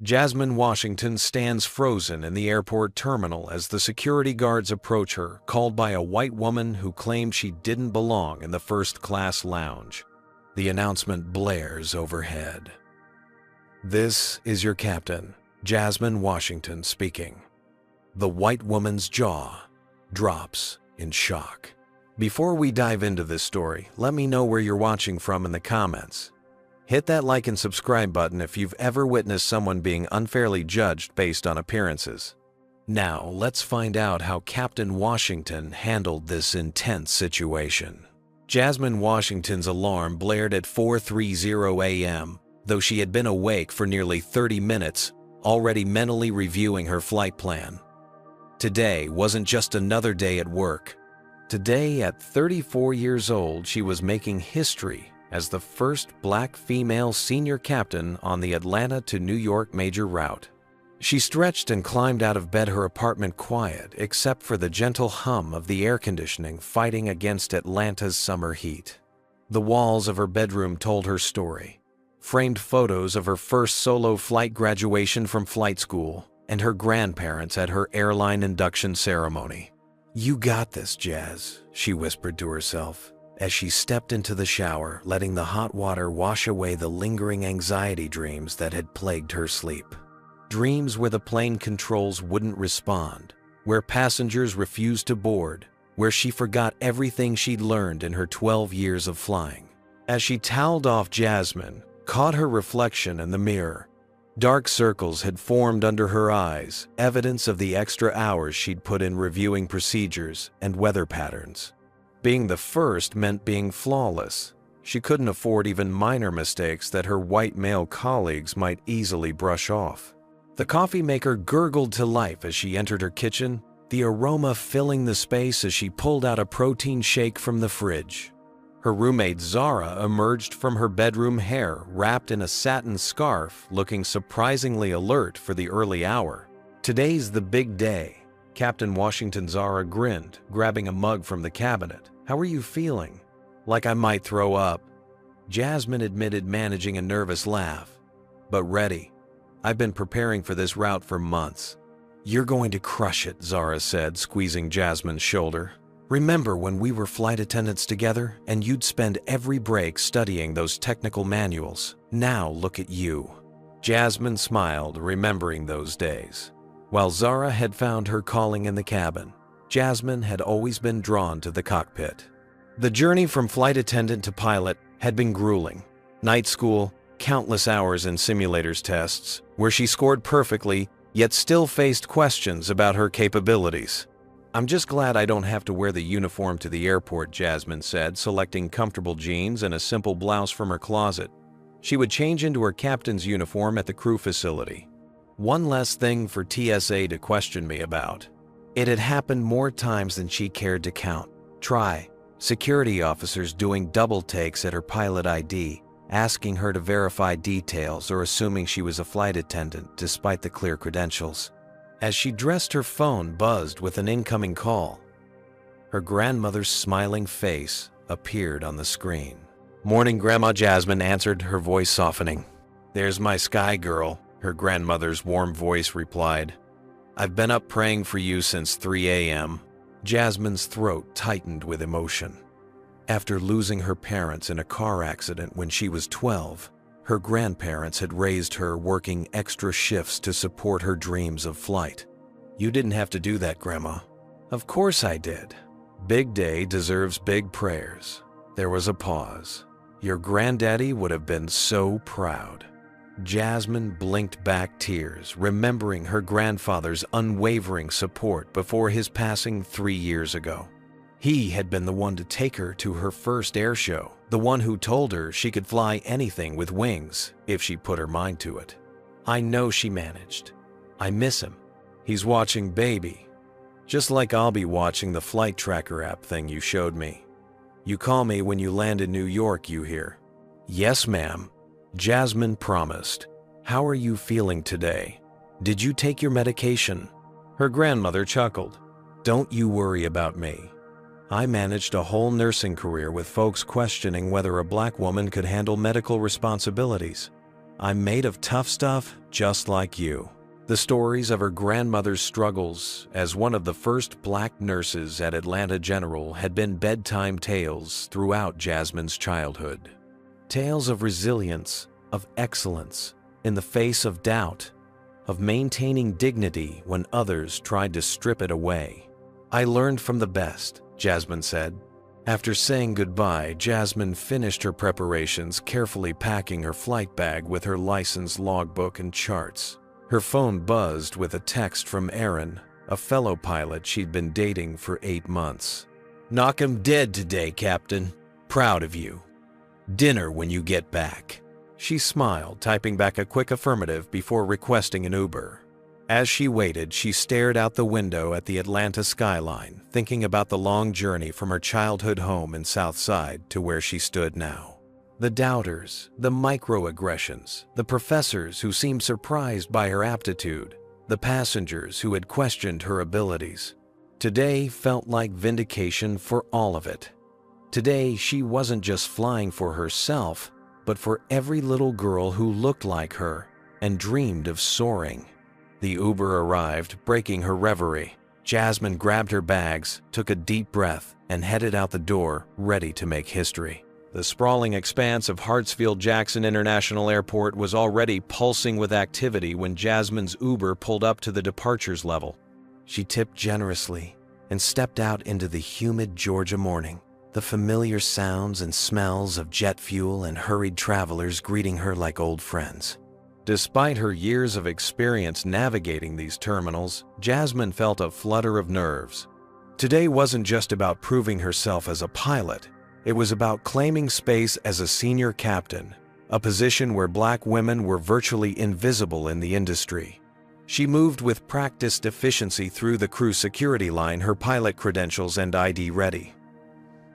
Jasmine Washington stands frozen in the airport terminal as the security guards approach her, called by a white woman who claimed she didn't belong in the first-class lounge. The announcement blares overhead. "This is your captain, Jasmine Washington speaking." The white woman's jaw drops in shock. Before we dive into this story, let me know where you're watching from in the comments. Hit that like and subscribe button if you've ever witnessed someone being unfairly judged based on appearances. Now, let's find out how Captain Washington handled this intense situation. Jasmine Washington's alarm blared at 4:30 a.m., though she had been awake for nearly 30 minutes, already mentally reviewing her flight plan. Today wasn't just another day at work. Today, at 34 years old, she was making history as the first black female senior captain on the Atlanta to New York major route. She stretched and climbed out of bed, her apartment quiet except for the gentle hum of the air conditioning fighting against Atlanta's summer heat. The walls of her bedroom told her story. Framed photos of her first solo flight graduation from flight school and her grandparents at her airline induction ceremony. "You got this, Jazz," she whispered to herself as she stepped into the shower, letting the hot water wash away the lingering anxiety dreams that had plagued her sleep. Dreams where the plane controls wouldn't respond, where passengers refused to board, where she forgot everything she'd learned in her 12 years of flying. As she toweled off, Jasmine caught her reflection in the mirror. Dark circles had formed under her eyes, evidence of the extra hours she'd put in reviewing procedures and weather patterns. Being the first meant being flawless. She couldn't afford even minor mistakes that her white male colleagues might easily brush off. The coffee maker gurgled to life as she entered her kitchen, the aroma filling the space as she pulled out a protein shake from the fridge. Her roommate Zara emerged from her bedroom, hair wrapped in a satin scarf, looking surprisingly alert for the early hour. "Today's the big day." Captain Washington. Zara grinned, grabbing a mug from the cabinet. "How are you feeling?" "Like I might throw up," Jasmine admitted, managing a nervous laugh. "But ready. I've been preparing for this route for months." "You're going to crush it," Zara said, squeezing Jasmine's shoulder. "Remember when we were flight attendants together and you'd spend every break studying those technical manuals? Now look at you." Jasmine smiled, remembering those days. While Zara had found her calling in the cabin, Jasmine had always been drawn to the cockpit. The journey from flight attendant to pilot had been grueling. Night school, countless hours in simulators tests, where she scored perfectly, yet still faced questions about her capabilities. "I'm just glad I don't have to wear the uniform to the airport," Jasmine said, selecting comfortable jeans and a simple blouse from her closet. She would change into her captain's uniform at the crew facility. "One less thing for TSA to question me about." It had happened more times than she cared to count. Try security officers doing double takes at her pilot ID, asking her to verify details or assuming she was a flight attendant despite the clear credentials. As she dressed, her phone buzzed with an incoming call. Her grandmother's smiling face appeared on the screen. "Morning, Grandma," Jasmine answered, her voice softening. "There's my sky girl," her grandmother's warm voice replied. "I've been up praying for you since 3 a.m. Jasmine's throat tightened with emotion. After losing her parents in a car accident when she was 12, her grandparents had raised her working extra shifts to support her dreams of flight. "You didn't have to do that, Grandma." "Of course I did. Big day deserves big prayers." There was a pause. "Your granddaddy would have been so proud." Jasmine blinked back tears, remembering her grandfather's unwavering support before his passing 3 years ago. He had been the one to take her to her first air show, the one who told her she could fly anything with wings if she put her mind to it. "I know," she managed. "I miss him. He's watching baby. Just like I'll be watching the flight tracker app thing you showed me. You call me when you land in New York, you hear?" "Yes, ma'am," Jasmine promised. "How are you feeling today? Did you take your medication?" Her grandmother chuckled. "Don't you worry about me. I managed a whole nursing career with folks questioning whether a black woman could handle medical responsibilities. I'm made of tough stuff just like you." The stories of her grandmother's struggles as one of the first black nurses at Atlanta General had been bedtime tales throughout Jasmine's childhood. Tales of resilience, of excellence in the face of doubt, of maintaining dignity when others tried to strip it away. "I learned from the best," Jasmine said. After saying goodbye, Jasmine finished her preparations, carefully packing her flight bag with her license logbook and charts. Her phone buzzed with a text from Aaron, a fellow pilot she'd been dating for 8 months. "Knock 'em dead today, Captain. Proud of you. Dinner when you get back." She smiled, typing back a quick affirmative before requesting an Uber. As she waited, she stared out the window at the Atlanta skyline, thinking about the long journey from her childhood home in South Side to where she stood now. The doubters, the microaggressions, the professors who seemed surprised by her aptitude, the passengers who had questioned her abilities. Today felt like vindication for all of it. Today, she wasn't just flying for herself, but for every little girl who looked like her and dreamed of soaring. The Uber arrived, breaking her reverie. Jasmine grabbed her bags, took a deep breath, and headed out the door, ready to make history. The sprawling expanse of Hartsfield-Jackson International Airport was already pulsing with activity when Jasmine's Uber pulled up to the departures level. She tipped generously and stepped out into the humid Georgia morning, the familiar sounds and smells of jet fuel and hurried travelers greeting her like old friends. Despite her years of experience navigating these terminals, Jasmine felt a flutter of nerves. Today wasn't just about proving herself as a pilot. It was about claiming space as a senior captain, a position where black women were virtually invisible in the industry. She moved with practiced efficiency through the crew security line, her pilot credentials and ID ready.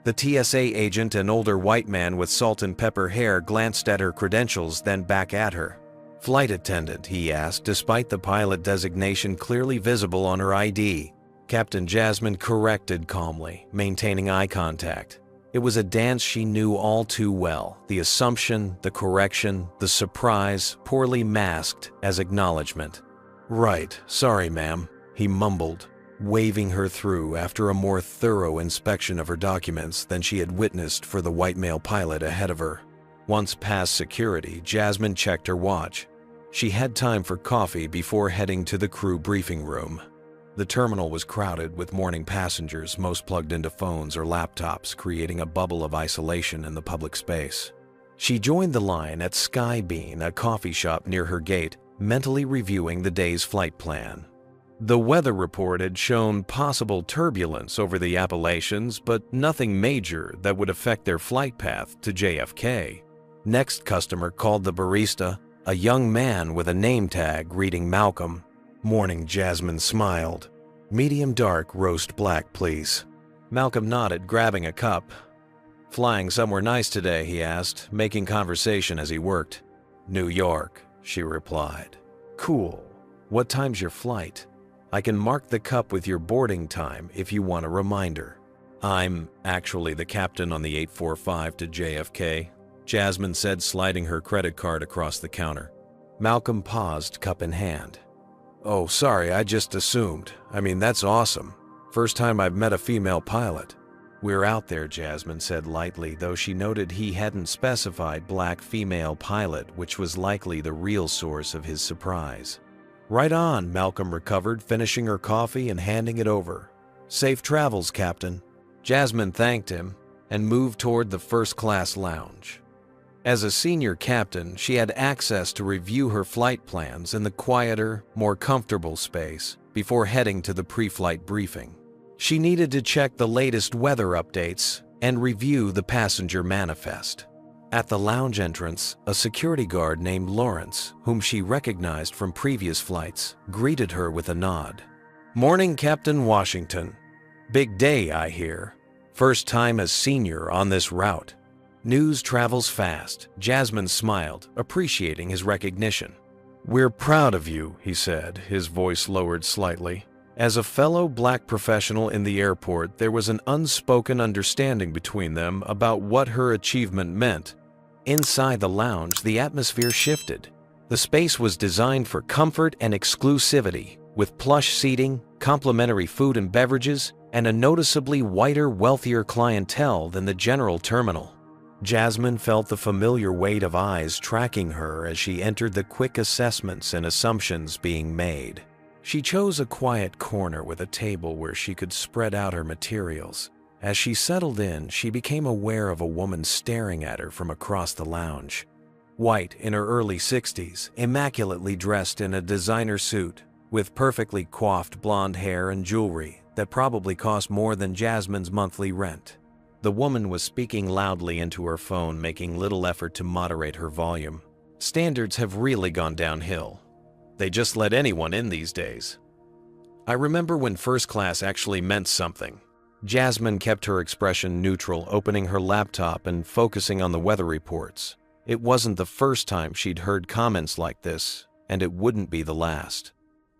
The TSA agent, an older white man with salt and pepper hair, glanced at her credentials, then back at her. "Flight attendant," he asked, despite the pilot designation clearly visible on her ID. Captain Jasmine corrected calmly, maintaining eye contact. It was a dance she knew all too well, the assumption, the correction, the surprise, poorly masked as acknowledgement. "Right, sorry ma'am," he mumbled, waving her through after a more thorough inspection of her documents than she had witnessed for the white male pilot ahead of her. Once past security, Jasmine checked her watch. She had time for coffee before heading to the crew briefing room. The terminal was crowded with morning passengers, most plugged into phones or laptops, creating a bubble of isolation in the public space. She joined the line at Skybean, a coffee shop near her gate, mentally reviewing the day's flight plan. The weather report had shown possible turbulence over the Appalachians, but nothing major that would affect their flight path to JFK. Next customer called the barista, a young man with a name tag reading Malcolm. "Morning," Jasmine smiled. "Medium dark roast black, please." Malcolm nodded, grabbing a cup. "Flying somewhere nice today?" he asked, making conversation as he worked. "New York," she replied. "Cool. What time's your flight? I can mark the cup with your boarding time if you want a reminder." "I'm actually the captain on the 845 to JFK," Jasmine said, sliding her credit card across the counter. Malcolm paused, cup in hand. "Oh, sorry, I just assumed. I mean, that's awesome. First time I've met a female pilot." "We're out there," Jasmine said lightly, though she noted he hadn't specified black female pilot, which was likely the real source of his surprise. "Right on," Malcolm recovered, finishing her coffee and handing it over. "Safe travels, Captain." Jasmine thanked him and moved toward the first-class lounge. As a senior captain, she had access to review her flight plans in the quieter, more comfortable space before heading to the pre-flight briefing. She needed to check the latest weather updates and review the passenger manifest. At the lounge entrance, a security guard named Lawrence, whom she recognized from previous flights, greeted her with a nod. "Morning, Captain Washington. Big day, I hear. First time as senior on this route." "News travels fast," Jasmine smiled, appreciating his recognition. "We're proud of you," he said, his voice lowered slightly. As a fellow black professional in the airport, there was an unspoken understanding between them about what her achievement meant. Inside the lounge, the atmosphere shifted. The space was designed for comfort and exclusivity, with plush seating, complimentary food and beverages, and a noticeably whiter, wealthier clientele than the general terminal. Jasmine felt the familiar weight of eyes tracking her as she entered the quick assessments and assumptions being made. She chose a quiet corner with a table where she could spread out her materials. As she settled in, she became aware of a woman staring at her from across the lounge. White, in her early 60s, immaculately dressed in a designer suit, with perfectly coiffed blonde hair and jewelry that probably cost more than Jasmine's monthly rent. The woman was speaking loudly into her phone, making little effort to moderate her volume. Standards have really gone downhill. They just let anyone in these days. I remember when first class actually meant something. Jasmine kept her expression neutral, opening her laptop and focusing on the weather reports. It wasn't the first time she'd heard comments like this, and it wouldn't be the last.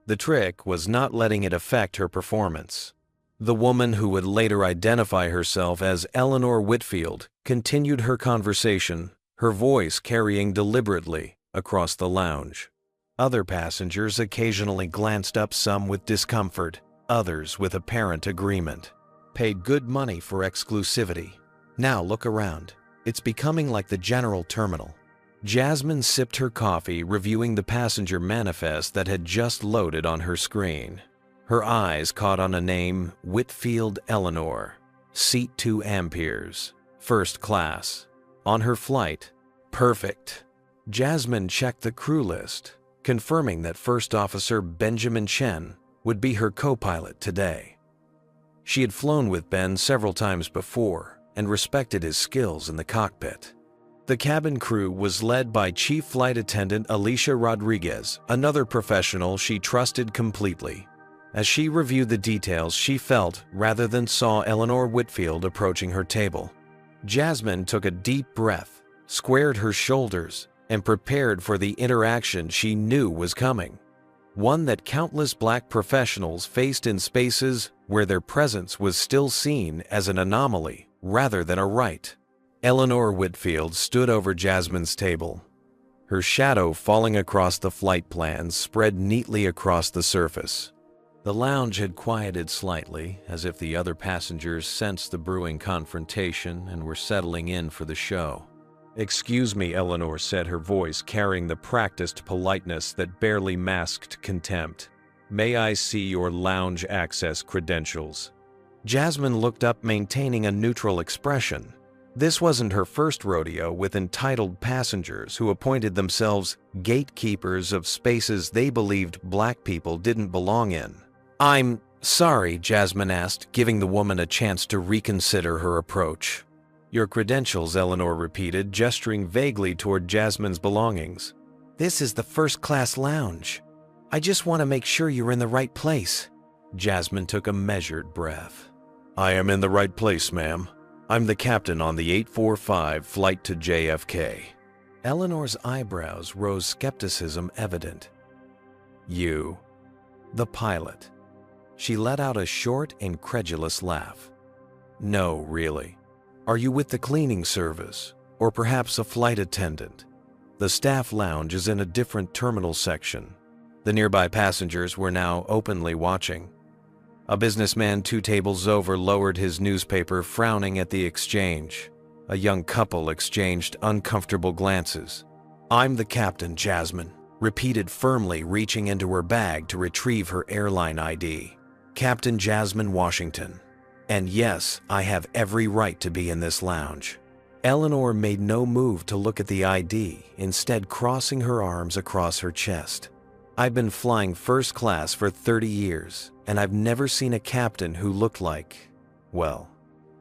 The trick was not letting it affect her performance. The woman, who would later identify herself as Eleanor Whitfield, continued her conversation, her voice carrying deliberately across the lounge. Other passengers occasionally glanced up, some with discomfort, others with apparent agreement. Paid good money for exclusivity. Now look around. It's becoming like the general terminal. Jasmine sipped her coffee, reviewing the passenger manifest that had just loaded on her screen. Her eyes caught on a name: Whitfield Eleanor. Seat 2 amperes. First class. On her flight. Perfect. Jasmine checked the crew list, confirming that First Officer Benjamin Chen would be her co-pilot today. She had flown with Ben several times before and respected his skills in the cockpit. The cabin crew was led by Chief Flight Attendant Alicia Rodriguez, another professional she trusted completely. As she reviewed the details, she felt, rather than saw, Eleanor Whitfield approaching her table. Jasmine took a deep breath, squared her shoulders, and prepared for the interaction she knew was coming. One that countless black professionals faced in spaces where their presence was still seen as an anomaly rather than a right. Eleanor Whitfield stood over Jasmine's table. Her shadow falling across the flight plans spread neatly across the surface. The lounge had quieted slightly, as if the other passengers sensed the brewing confrontation and were settling in for the show. "Excuse me," Eleanor said, her voice carrying the practiced politeness that barely masked contempt. "May I see your lounge access credentials?" Jasmine looked up, maintaining a neutral expression. This wasn't her first rodeo with entitled passengers who appointed themselves gatekeepers of spaces they believed black people didn't belong in. "I'm sorry," Jasmine asked, giving the woman a chance to reconsider her approach. "Your credentials," Eleanor repeated, gesturing vaguely toward Jasmine's belongings. "This is the first-class lounge. I just want to make sure you're in the right place." Jasmine took a measured breath. "I am in the right place, ma'am. I'm the captain on the 845 flight to JFK." Eleanor's eyebrows rose, skepticism evident. "You, the pilot?" She let out a short, incredulous laugh. "No, really. Are you with the cleaning service, or perhaps a flight attendant? The staff lounge is in a different terminal section." The nearby passengers were now openly watching. A businessman 2 tables over lowered his newspaper, frowning at the exchange. A young couple exchanged uncomfortable glances. "I'm the captain," Jasmine repeated firmly, reaching into her bag to retrieve her airline ID. "Captain Jasmine Washington. And yes, I have every right to be in this lounge." Eleanor made no move to look at the ID, instead crossing her arms across her chest. "I've been flying first class for 30 years, and I've never seen a captain who looked like, well,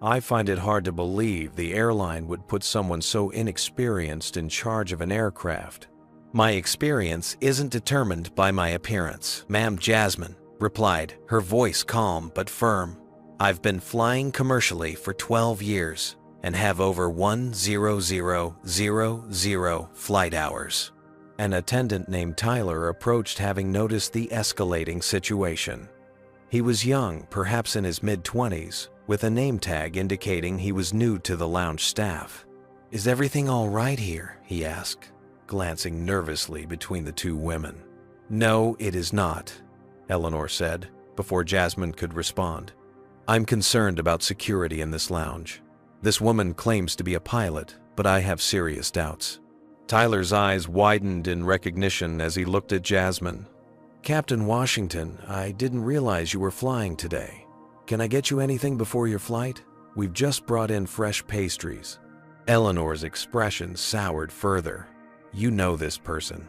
I find it hard to believe the airline would put someone so inexperienced in charge of an aircraft." "My experience isn't determined by my appearance, ma'am," Jasmine replied, her voice calm but firm. "I've been flying commercially for 12 years and have over 1,000 flight hours." An attendant named Tyler approached, having noticed the escalating situation. He was young, perhaps in his mid-20s, with a name tag indicating he was new to the lounge staff. "Is everything all right here?" he asked. glancing nervously between the two women. "No, it is not," Eleanor said, before Jasmine could respond. "I'm concerned about security in this lounge. This woman claims to be a pilot, but I have serious doubts." Tyler's eyes widened in recognition as he looked at Jasmine. "Captain Washington, I didn't realize you were flying today. Can I get you anything before your flight? We've just brought in fresh pastries." Eleanor's expression soured further. "You know this person."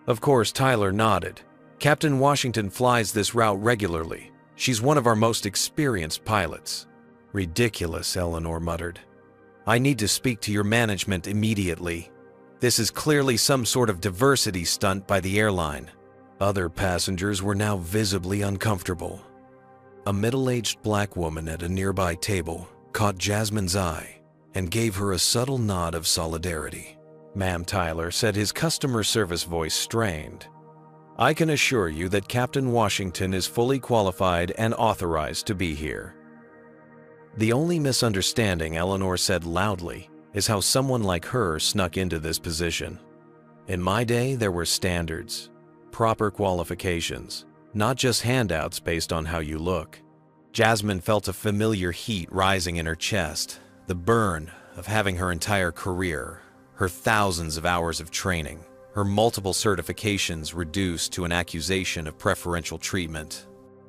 Of course, Tyler nodded. "Captain Washington flies this route regularly. She's one of our most experienced pilots." "Ridiculous," Eleanor muttered. "I need to speak to your management immediately. This is clearly some sort of diversity stunt by the airline." Other passengers were now visibly uncomfortable. A middle-aged black woman at a nearby table caught Jasmine's eye and gave her a subtle nod of solidarity. "Ma'am," Tyler said, his customer service voice strained, "I can assure you that Captain Washington is fully qualified and authorized to be here." "The only misunderstanding," Eleanor said loudly, "is how someone like her snuck into this position. In my day, there were standards, proper qualifications, not just handouts based on how you look." Jasmine felt a familiar heat rising in her chest, the burn of having her entire career, her thousands of hours of training, her multiple certifications reduced to an accusation of preferential treatment.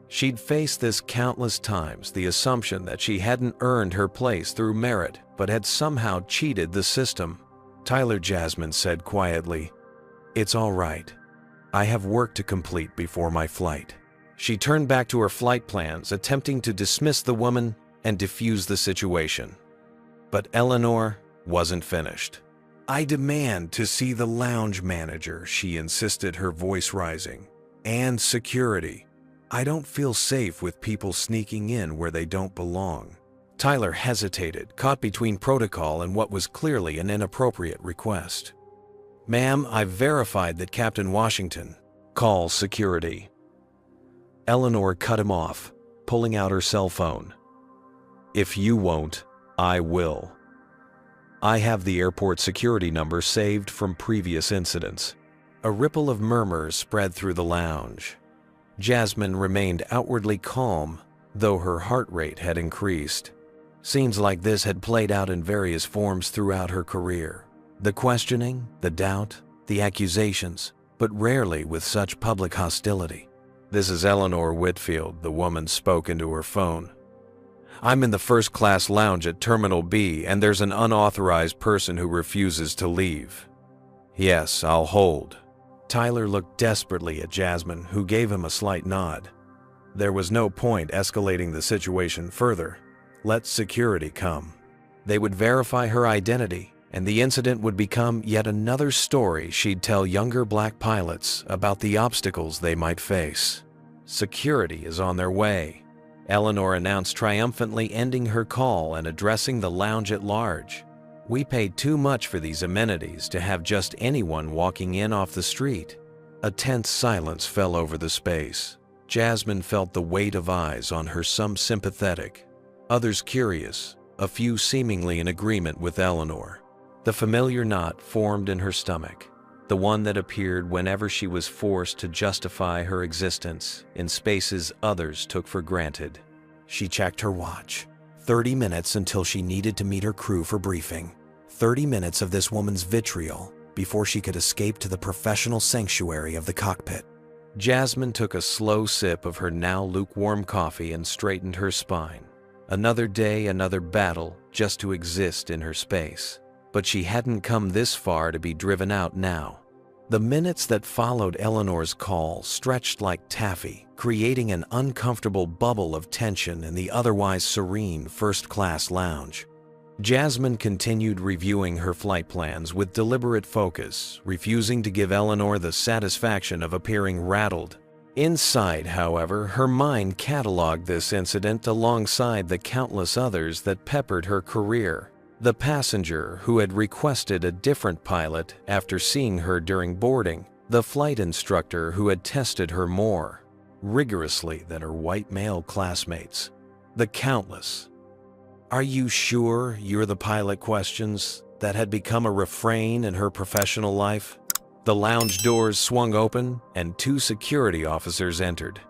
She'd faced this countless times, the assumption that she hadn't earned her place through merit, but had somehow cheated the system. "Tyler," Jasmine said quietly, "it's all right. I have work to complete before my flight." She turned back to her flight plans, attempting to dismiss the woman and defuse the situation. But Eleanor wasn't finished. "I demand to see the lounge manager," she insisted, her voice rising. "And security. I don't feel safe with people sneaking in where they don't belong." Tyler hesitated, caught between protocol and what was clearly an inappropriate request. "Ma'am, I've verified that Captain Washington." "Call security." Eleanor cut him off, pulling out her cell phone. "If you won't, I will. I have the airport security number saved from previous incidents." A ripple of murmurs spread through the lounge. Jasmine remained outwardly calm, though her heart rate had increased. Scenes like this had played out in various forms throughout her career. The questioning, the doubt, the accusations, but rarely with such public hostility. "This is Eleanor Whitfield," the woman spoke into her phone. "I'm in the first-class lounge at Terminal B, and there's an unauthorized person who refuses to leave." "Yes, I'll hold." Tyler looked desperately at Jasmine, who gave him a slight nod. There was no point escalating the situation further. Let security come. They would verify her identity, and the incident would become yet another story she'd tell younger black pilots about the obstacles they might face. "Security is on their way," Eleanor announced, triumphantly ending her call and addressing the lounge at large. "We paid too much for these amenities to have just anyone walking in off the street." A tense silence fell over the space. Jasmine felt the weight of eyes on her, some sympathetic, others curious, a few seemingly in agreement with Eleanor. The familiar knot formed in her stomach, the one that appeared whenever she was forced to justify her existence in spaces others took for granted. She checked her watch. 30 minutes until she needed to meet her crew for briefing. 30 minutes of this woman's vitriol before she could escape to the professional sanctuary of the cockpit. Jasmine took a slow sip of her now lukewarm coffee and straightened her spine. Another day, another battle, just to exist in her space. But she hadn't come this far to be driven out now. The minutes that followed Eleanor's call stretched like taffy, creating an uncomfortable bubble of tension in the otherwise serene first-class lounge. Jasmine continued reviewing her flight plans with deliberate focus, refusing to give Eleanor the satisfaction of appearing rattled. Inside, however, her mind cataloged this incident alongside the countless others that peppered her career. The passenger who had requested a different pilot after seeing her during boarding, the flight instructor who had tested her more rigorously than her white male classmates, the countless "Are you sure you're the pilot?" questions that had become a refrain in her professional life. The lounge doors swung open and 2 security officers entered.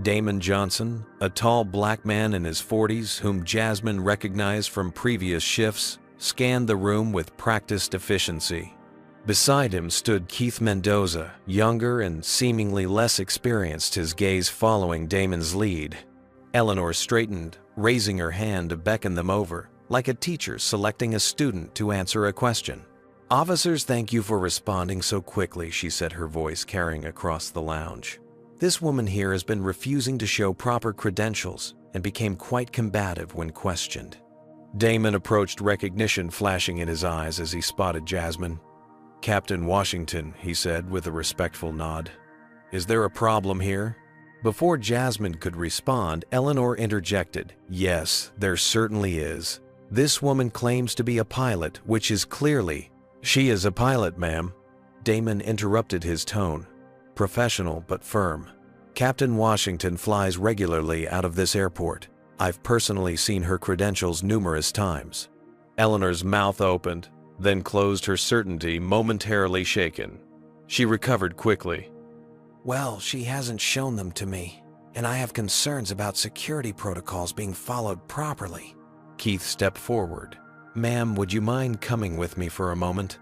Damon Johnson, a tall black man in his 40s whom Jasmine recognized from previous shifts, scanned the room with practiced efficiency. Beside him stood Keith Mendoza, younger and seemingly less experienced, his gaze following Damon's lead. Eleanor straightened, raising her hand to beckon them over, like a teacher selecting a student to answer a question. "Officers, thank you for responding so quickly," she said, her voice carrying across the lounge. "This woman here has been refusing to show proper credentials and became quite combative when questioned." Damon approached, recognition flashing in his eyes as he spotted Jasmine. "Captain Washington," he said with a respectful nod. "Is there a problem here?" Before Jasmine could respond, Eleanor interjected, "Yes, there certainly is. This woman claims to be a pilot, which is clearly—" "She is a pilot, ma'am." Damon interrupted his tone, professional but firm. "Captain Washington flies regularly out of this airport. I've personally seen her credentials numerous times." Eleanor's mouth opened, then closed, her certainty momentarily shaken. She recovered quickly. "Well, she hasn't shown them to me, and I have concerns about security protocols being followed properly." Keith stepped forward. "Ma'am, would you mind coming with me for a moment?"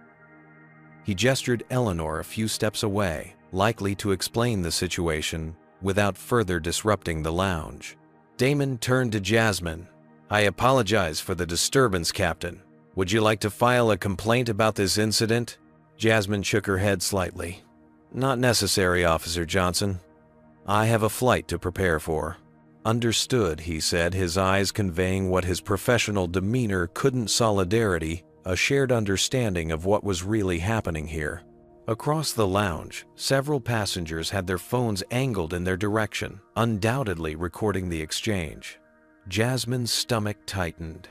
He gestured Eleanor a few steps away, likely to explain the situation without further disrupting the lounge. Damon turned to Jasmine. "I apologize for the disturbance, Captain. Would you like to file a complaint about this incident?" Jasmine shook her head slightly. "Not necessary, Officer Johnson. I have a flight to prepare for." "Understood," he said, his eyes conveying what his professional demeanor couldn't: solidarity, a shared understanding of what was really happening here. Across the lounge, several passengers had their phones angled in their direction, undoubtedly recording the exchange. Jasmine's stomach tightened.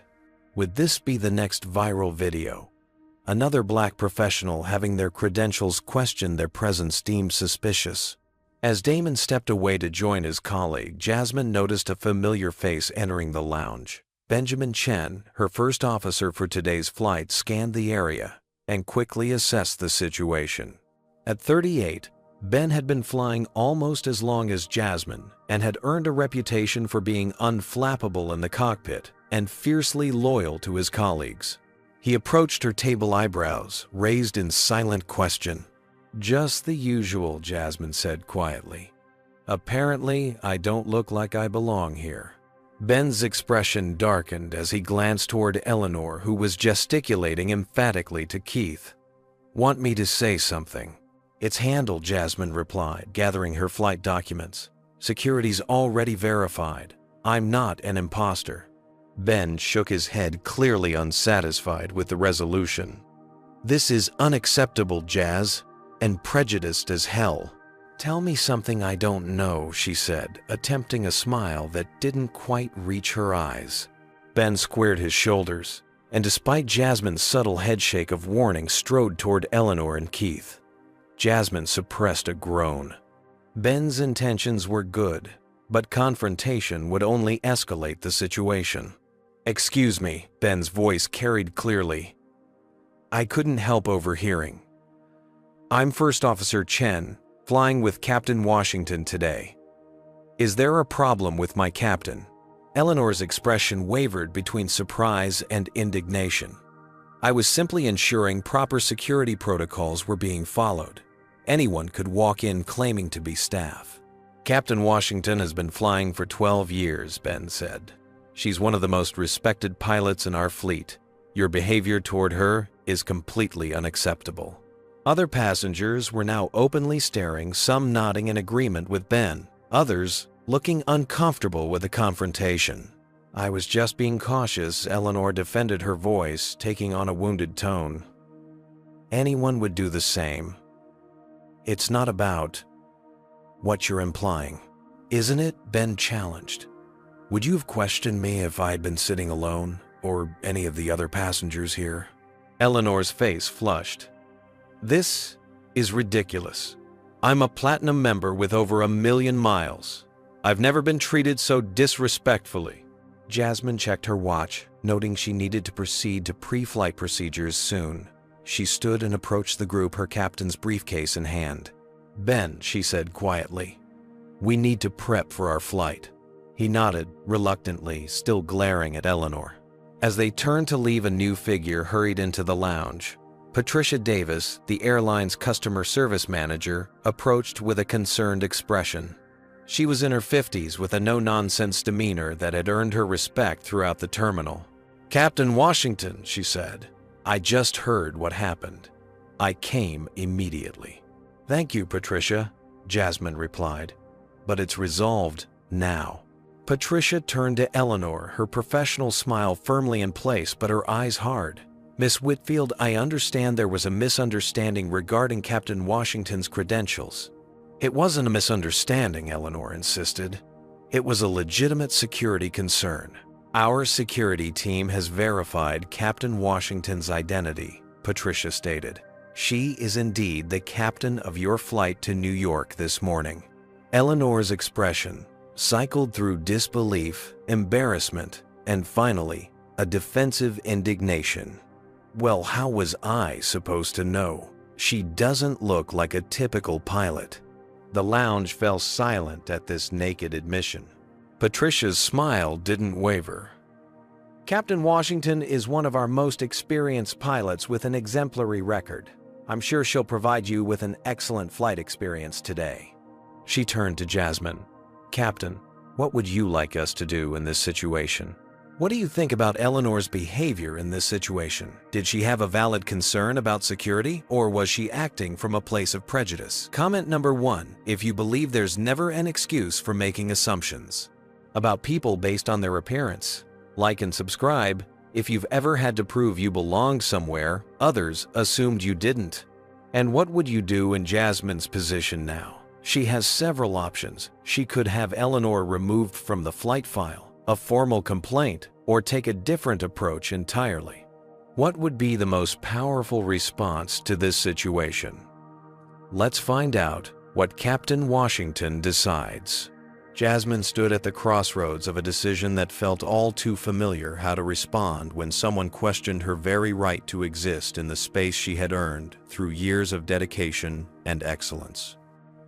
Would this be the next viral video? Another black professional having their credentials questioned, their presence deemed suspicious. As Damon stepped away to join his colleague, Jasmine noticed a familiar face entering the lounge. Benjamin Chen, her first officer for today's flight, scanned the area and quickly assessed the situation. At 38, Ben had been flying almost as long as Jasmine and had earned a reputation for being unflappable in the cockpit and fiercely loyal to his colleagues. He approached her, table eyebrows raised in silent question. "Just the usual," Jasmine said quietly. "Apparently, I don't look like I belong here." Ben's expression darkened as he glanced toward Eleanor, who was gesticulating emphatically to Keith. "Want me to say something?" "It's handled," Jasmine replied, gathering her flight documents. "Security's already verified. I'm not an imposter." Ben shook his head, clearly unsatisfied with the resolution. "This is unacceptable, Jazz, and prejudiced as hell." "Tell me something I don't know," she said, attempting a smile that didn't quite reach her eyes. Ben squared his shoulders, and despite Jasmine's subtle headshake of warning, strode toward Eleanor and Keith. Jasmine suppressed a groan. Ben's intentions were good, but confrontation would only escalate the situation. "Excuse me," Ben's voice carried clearly. "I couldn't help overhearing. I'm First Officer Chen, flying with Captain Washington today. Is there a problem with my captain?" Eleanor's expression wavered between surprise and indignation. "I was simply ensuring proper security protocols were being followed. Anyone could walk in claiming to be staff." "Captain Washington has been flying for 12 years, Ben said. "She's one of the most respected pilots in our fleet. Your behavior toward her is completely unacceptable." Other passengers were now openly staring, some nodding in agreement with Ben, others looking uncomfortable with the confrontation. "I was just being cautious," Eleanor defended her voice, taking on a wounded tone. "Anyone would do the same. It's not about what you're implying, isn't it?" Ben challenged. "Would you have questioned me if I'd been sitting alone, or any of the other passengers here?" Eleanor's face flushed. "This is ridiculous. I'm a platinum member with over 1 million miles. I've never been treated so disrespectfully." Jasmine checked her watch, noting she needed to proceed to pre-flight procedures soon. She stood and approached the group, her captain's briefcase in hand. "Ben," she said quietly, "we need to prep for our flight." He nodded, reluctantly, still glaring at Eleanor. As they turned to leave, a new figure hurried into the lounge. Patricia Davis, the airline's customer service manager, approached with a concerned expression. She was in her 50s with a no-nonsense demeanor that had earned her respect throughout the terminal. "Captain Washington," she said, "I just heard what happened. I came immediately." "Thank you, Patricia," Jasmine replied. "But it's resolved now." Patricia turned to Eleanor, her professional smile firmly in place but her eyes hard. "Miss Whitfield, I understand there was a misunderstanding regarding Captain Washington's credentials." "It wasn't a misunderstanding," Eleanor insisted. "It was a legitimate security concern. Our security team has verified Captain Washington's identity," Patricia stated. "She is indeed the captain of your flight to New York this morning." Eleanor's expression cycled through disbelief, embarrassment, and finally, a defensive indignation. "Well, how was I supposed to know? She doesn't look like a typical pilot." The lounge fell silent at this naked admission. Patricia's smile didn't waver. "Captain Washington is one of our most experienced pilots with an exemplary record. I'm sure she'll provide you with an excellent flight experience today." She turned to Jasmine. "Captain, what would you like us to do in this situation? What do you think about Eleanor's behavior in this situation? Did she have a valid concern about security, or was she acting from a place of prejudice?" Comment number 1, if you believe there's never an excuse for making assumptions about people based on their appearance. Like and subscribe if you've ever had to prove you belonged somewhere others assumed you didn't. And what would you do in Jasmine's position now? She has several options. She could have Eleanor removed from the flight file, a formal complaint, or take a different approach entirely. What would be the most powerful response to this situation? Let's find out what Captain Washington decides. Jasmine stood at the crossroads of a decision that felt all too familiar: how to respond when someone questioned her very right to exist in the space she had earned through years of dedication and excellence.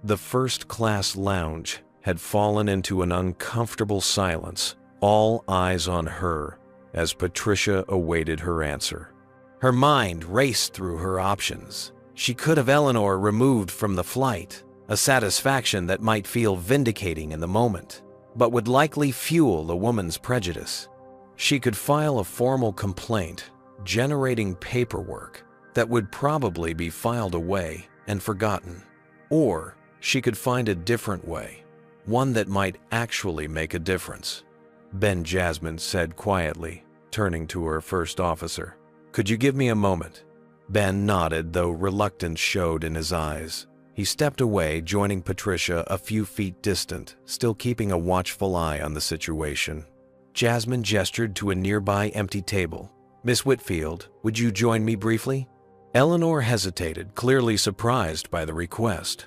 The first-class lounge had fallen into an uncomfortable silence, all eyes on her as Patricia awaited her answer. Her mind raced through her options. She could have Eleanor removed from the flight, a satisfaction that might feel vindicating in the moment, but would likely fuel a woman's prejudice. She could file a formal complaint, generating paperwork that would probably be filed away and forgotten. Or she could find a different way, one that might actually make a difference. "Ben," Jasmine said quietly, turning to her first officer. "Could you give me a moment?" Ben nodded, though reluctance showed in his eyes. He stepped away, joining Patricia a few feet distant, still keeping a watchful eye on the situation. Jasmine gestured to a nearby empty table. "Miss Whitfield, would you join me briefly?" Eleanor hesitated, clearly surprised by the request.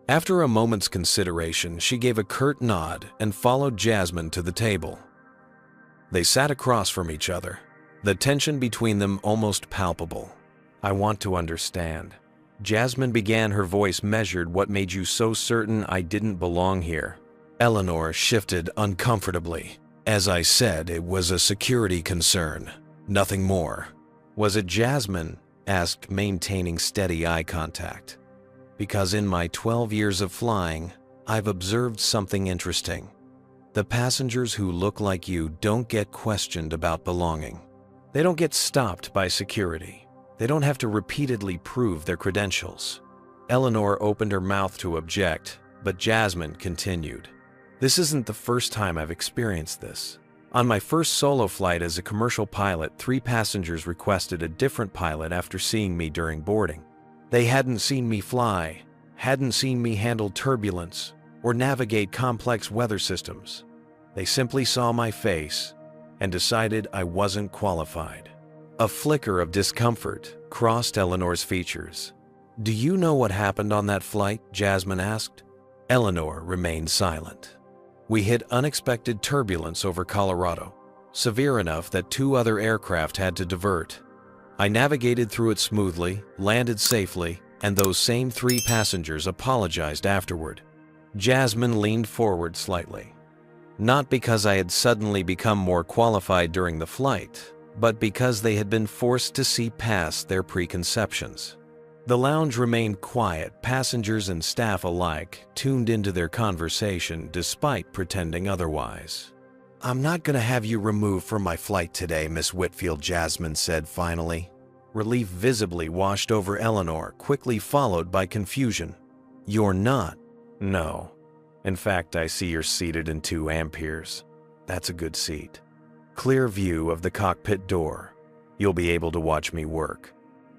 After a moment's consideration, she gave a curt nod and followed Jasmine to the table. They sat across from each other, the tension between them almost palpable. "I want to understand." Jasmine began, her voice measured. "What made you so certain I didn't belong here?" Eleanor shifted uncomfortably. "As I said, it was a security concern, nothing more." "Was it?" Jasmine asked, maintaining steady eye contact. "Because in my 12 years of flying, I've observed something interesting. The passengers who look like you don't get questioned about belonging. They don't get stopped by security. They don't have to repeatedly prove their credentials." Eleanor opened her mouth to object, but Jasmine continued. "This isn't the first time I've experienced this. On my first solo flight as a commercial pilot, 3 passengers requested a different pilot after seeing me during boarding. They hadn't seen me fly, hadn't seen me handle turbulence, or navigate complex weather systems. They simply saw my face and decided I wasn't qualified." A flicker of discomfort crossed Eleanor's features. "Do you know what happened on that flight?" Jasmine asked. Eleanor remained silent. "We hit unexpected turbulence over Colorado, severe enough that 2 other aircraft had to divert. I navigated through it smoothly, landed safely, and those same 3 passengers apologized afterward. Jasmine leaned forward slightly. Not because I had suddenly become more qualified during the flight, but because they had been forced to see past their preconceptions. The lounge remained quiet, passengers and staff alike tuned into their conversation despite pretending otherwise. "I'm not going to have you removed from my flight today, Miss Whitfield," Jasmine said finally. Relief visibly washed over Eleanor, quickly followed by confusion. "You're not?" "No. In fact, I see you're seated in 2 amperes. That's a good seat. Clear view of the cockpit door. You'll be able to watch me work."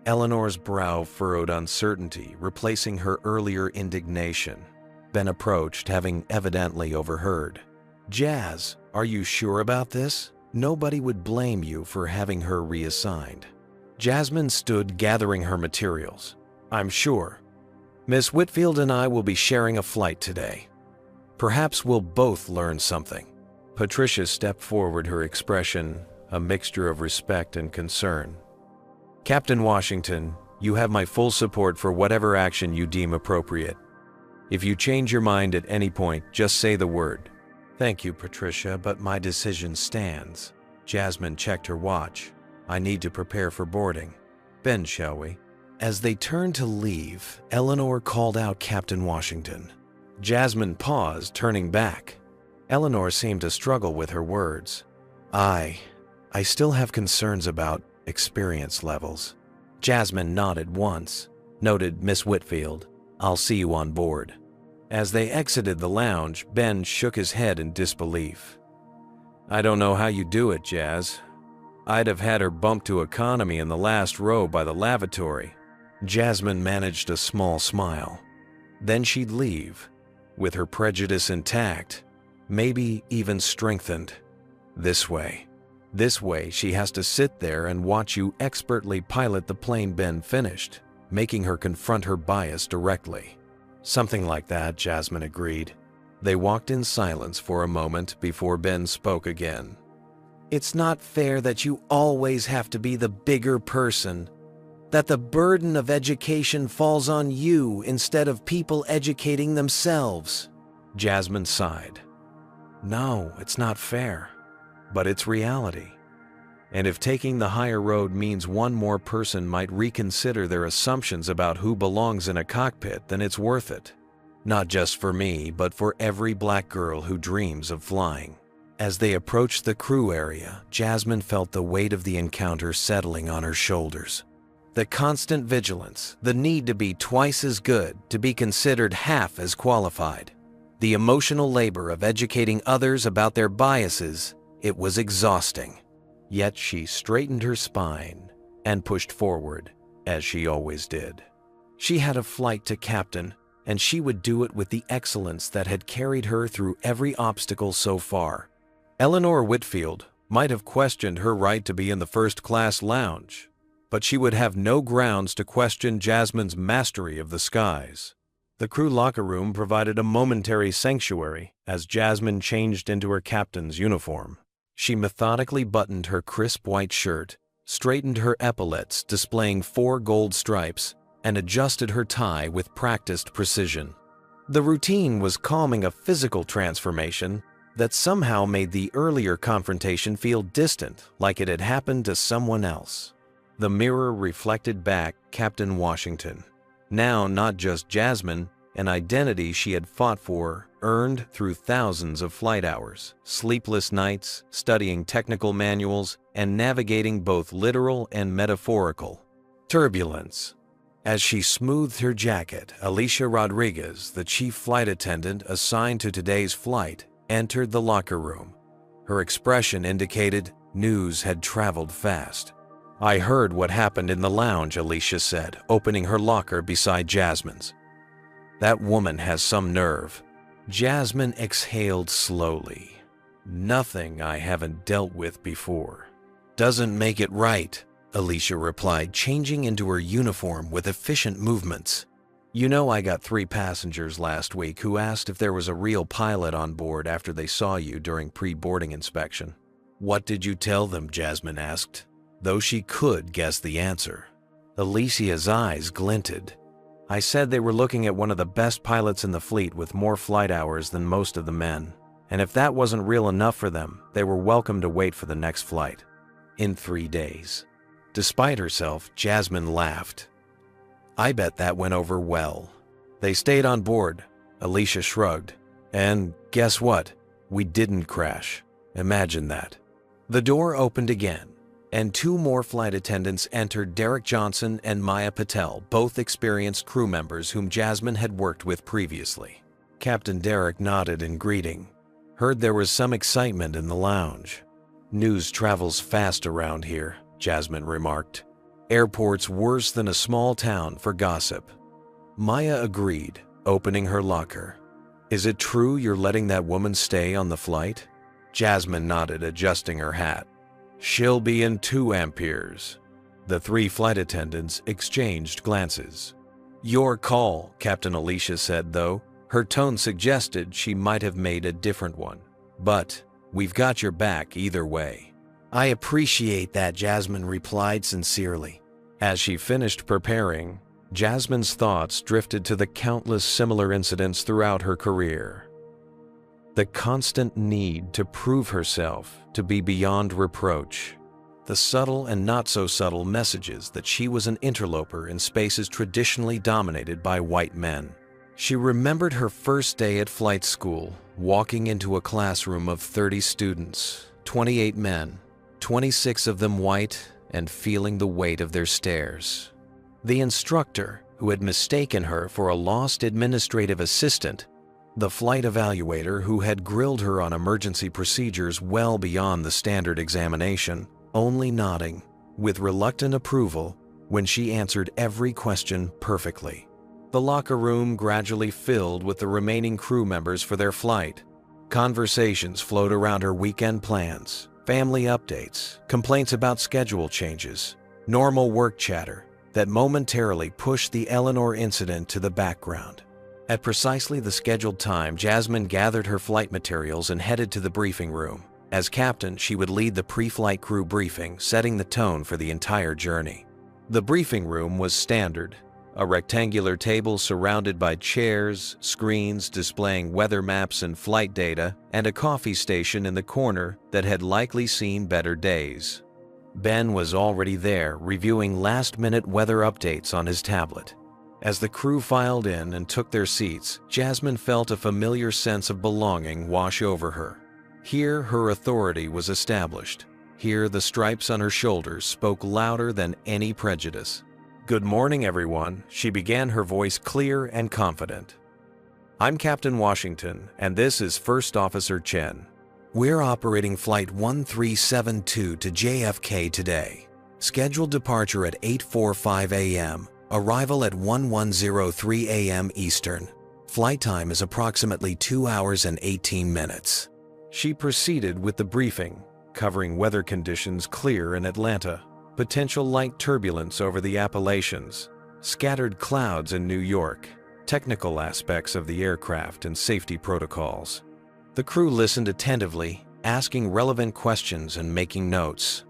Eleanor's brow furrowed uncertainty, replacing her earlier indignation. Ben approached, having evidently overheard. "Jazz, are you sure about this? Nobody would blame you for having her reassigned." Jasmine stood gathering her materials. "I'm sure. Miss Whitfield and I will be sharing a flight today. Perhaps we'll both learn something." Patricia stepped forward, her expression a mixture of respect and concern. "Captain Washington, you have my full support for whatever action you deem appropriate. If you change your mind at any point, just say the word." "Thank you, Patricia, but my decision stands." Jasmine checked her watch. "I need to prepare for boarding. Ben, shall we?" As they turned to leave, Eleanor called out Captain Washington. Jasmine paused, turning back. Eleanor seemed to struggle with her words. I still have concerns about experience levels." Jasmine nodded once. "Noted, Miss Whitfield. I'll see you on board." As they exited the lounge, Ben shook his head in disbelief. "I don't know how you do it, Jazz. I'd have had her bumped to economy in the last row by the lavatory." Jasmine managed a small smile. Then she'd leave, with her prejudice intact, maybe even strengthened. This way she has to sit there and watch you expertly pilot the plane Ben finished, making her confront her bias directly. "Something like that," Jasmine agreed. They walked in silence for a moment before Ben spoke again. "It's not fair that you always have to be the bigger person, that the burden of education falls on you instead of people educating themselves." Jasmine sighed. "No, it's not fair, but it's reality. And if taking the higher road means one more person might reconsider their assumptions about who belongs in a cockpit, then it's worth it. Not just for me, but for every black girl who dreams of flying." As they approached the crew area, Jasmine felt the weight of the encounter settling on her shoulders. The constant vigilance, the need to be twice as good, to be considered half as qualified. The emotional labor of educating others about their biases, it was exhausting. Yet she straightened her spine and pushed forward, as she always did. She had a flight to captain, and she would do it with the excellence that had carried her through every obstacle so far. Eleanor Whitfield might have questioned her right to be in the first-class lounge, but she would have no grounds to question Jasmine's mastery of the skies. The crew locker room provided a momentary sanctuary as Jasmine changed into her captain's uniform. She methodically buttoned her crisp white shirt, straightened her epaulets displaying 4 gold stripes, and adjusted her tie with practiced precision. The routine was calming a physical transformation that somehow made the earlier confrontation feel distant, like it had happened to someone else. The mirror reflected back Captain Washington. Now not just Jasmine, an identity she had fought for, earned through thousands of flight hours, sleepless nights, studying technical manuals, and navigating both literal and metaphorical turbulence. As she smoothed her jacket, Alicia Rodriguez, the chief flight attendant assigned to today's flight, entered the locker room. Her expression indicated news had traveled fast. "I heard what happened in the lounge," Alicia said, opening her locker beside Jasmine's. "That woman has some nerve." Jasmine exhaled slowly. "Nothing I haven't dealt with before." "Doesn't make it right," Alicia replied, changing into her uniform with efficient movements. "You know, I got 3 passengers last week who asked if there was a real pilot on board after they saw you during pre-boarding inspection." "What did you tell them?" Jasmine asked. though she could guess the answer. Alicia's eyes glinted. I said they were looking at one of the best pilots in the fleet with more flight hours than most of the men, and if that wasn't real enough for them, they were welcome to wait for the next flight. In 3 days. Despite herself, Jasmine laughed. I bet that went over well. They stayed on board. Alicia shrugged. And guess what? We didn't crash. Imagine that. The door opened again, and 2 more flight attendants entered. Derek Johnson and Maya Patel, both experienced crew members whom Jasmine had worked with previously. Captain Derek nodded in greeting. Heard there was some excitement in the lounge. News travels fast around here, Jasmine remarked. Airport's worse than a small town for gossip. Maya agreed, opening her locker. Is it true you're letting that woman stay on the flight? Jasmine nodded, adjusting her hat. She'll be in 2 amperes. The 3 flight attendants exchanged glances. Your call, Captain Alicia said, though. Her tone suggested she might have made a different one. But we've got your back either way. I appreciate that, Jasmine replied sincerely. As she finished preparing, Jasmine's thoughts drifted to the countless similar incidents throughout her career. The constant need to prove herself to be beyond reproach. The subtle and not so subtle messages that she was an interloper in spaces traditionally dominated by white men. She remembered her first day at flight school, walking into a classroom of 30 students, 28 men, 26 of them white, and feeling the weight of their stares. The instructor, who had mistaken her for a lost administrative assistant, the flight evaluator who had grilled her on emergency procedures well beyond the standard examination, only nodding, with reluctant approval, when she answered every question perfectly. The locker room gradually filled with the remaining crew members for their flight. Conversations flowed around her weekend plans, family updates, complaints about schedule changes, normal work chatter that momentarily pushed the Eleanor incident to the background. At precisely the scheduled time, Jasmine gathered her flight materials and headed to the briefing room. As captain, she would lead the pre-flight crew briefing, setting the tone for the entire journey. The briefing room was standard, a rectangular table surrounded by chairs, screens displaying weather maps and flight data, and a coffee station in the corner that had likely seen better days. Ben was already there, reviewing last-minute weather updates on his tablet. As the crew filed in and took their seats, Jasmine felt a familiar sense of belonging wash over her. Here, her authority was established. Here, the stripes on her shoulders spoke louder than any prejudice. Good morning, everyone, she began, her voice clear and confident. I'm Captain Washington, and this is First Officer Chen. We're operating Flight 1372 to JFK today. Scheduled departure at 8:45 a.m., arrival at 11:03 a.m. Eastern. Flight time is approximately 2 hours and 18 minutes. She proceeded with the briefing, covering weather conditions clear in Atlanta, potential light turbulence over the Appalachians, scattered clouds in New York, technical aspects of the aircraft and safety protocols. The crew listened attentively, asking relevant questions and making notes.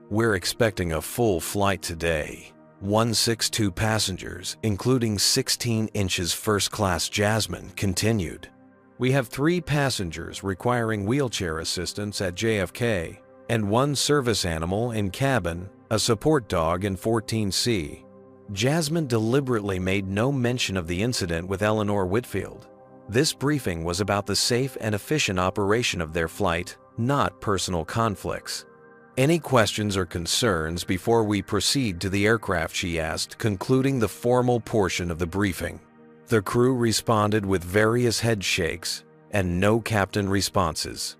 We're expecting a full flight today. 162 passengers, including 16 inches first-class Jasmine, continued. We have 3 passengers requiring wheelchair assistance at JFK, and 1 service animal in cabin, a support dog in 14C. Jasmine deliberately made no mention of the incident with Eleanor Whitfield. This briefing was about the safe and efficient operation of their flight, not personal conflicts. Any questions or concerns before we proceed to the aircraft, she asked, concluding the formal portion of the briefing. The crew responded with various head shakes and no captain responses.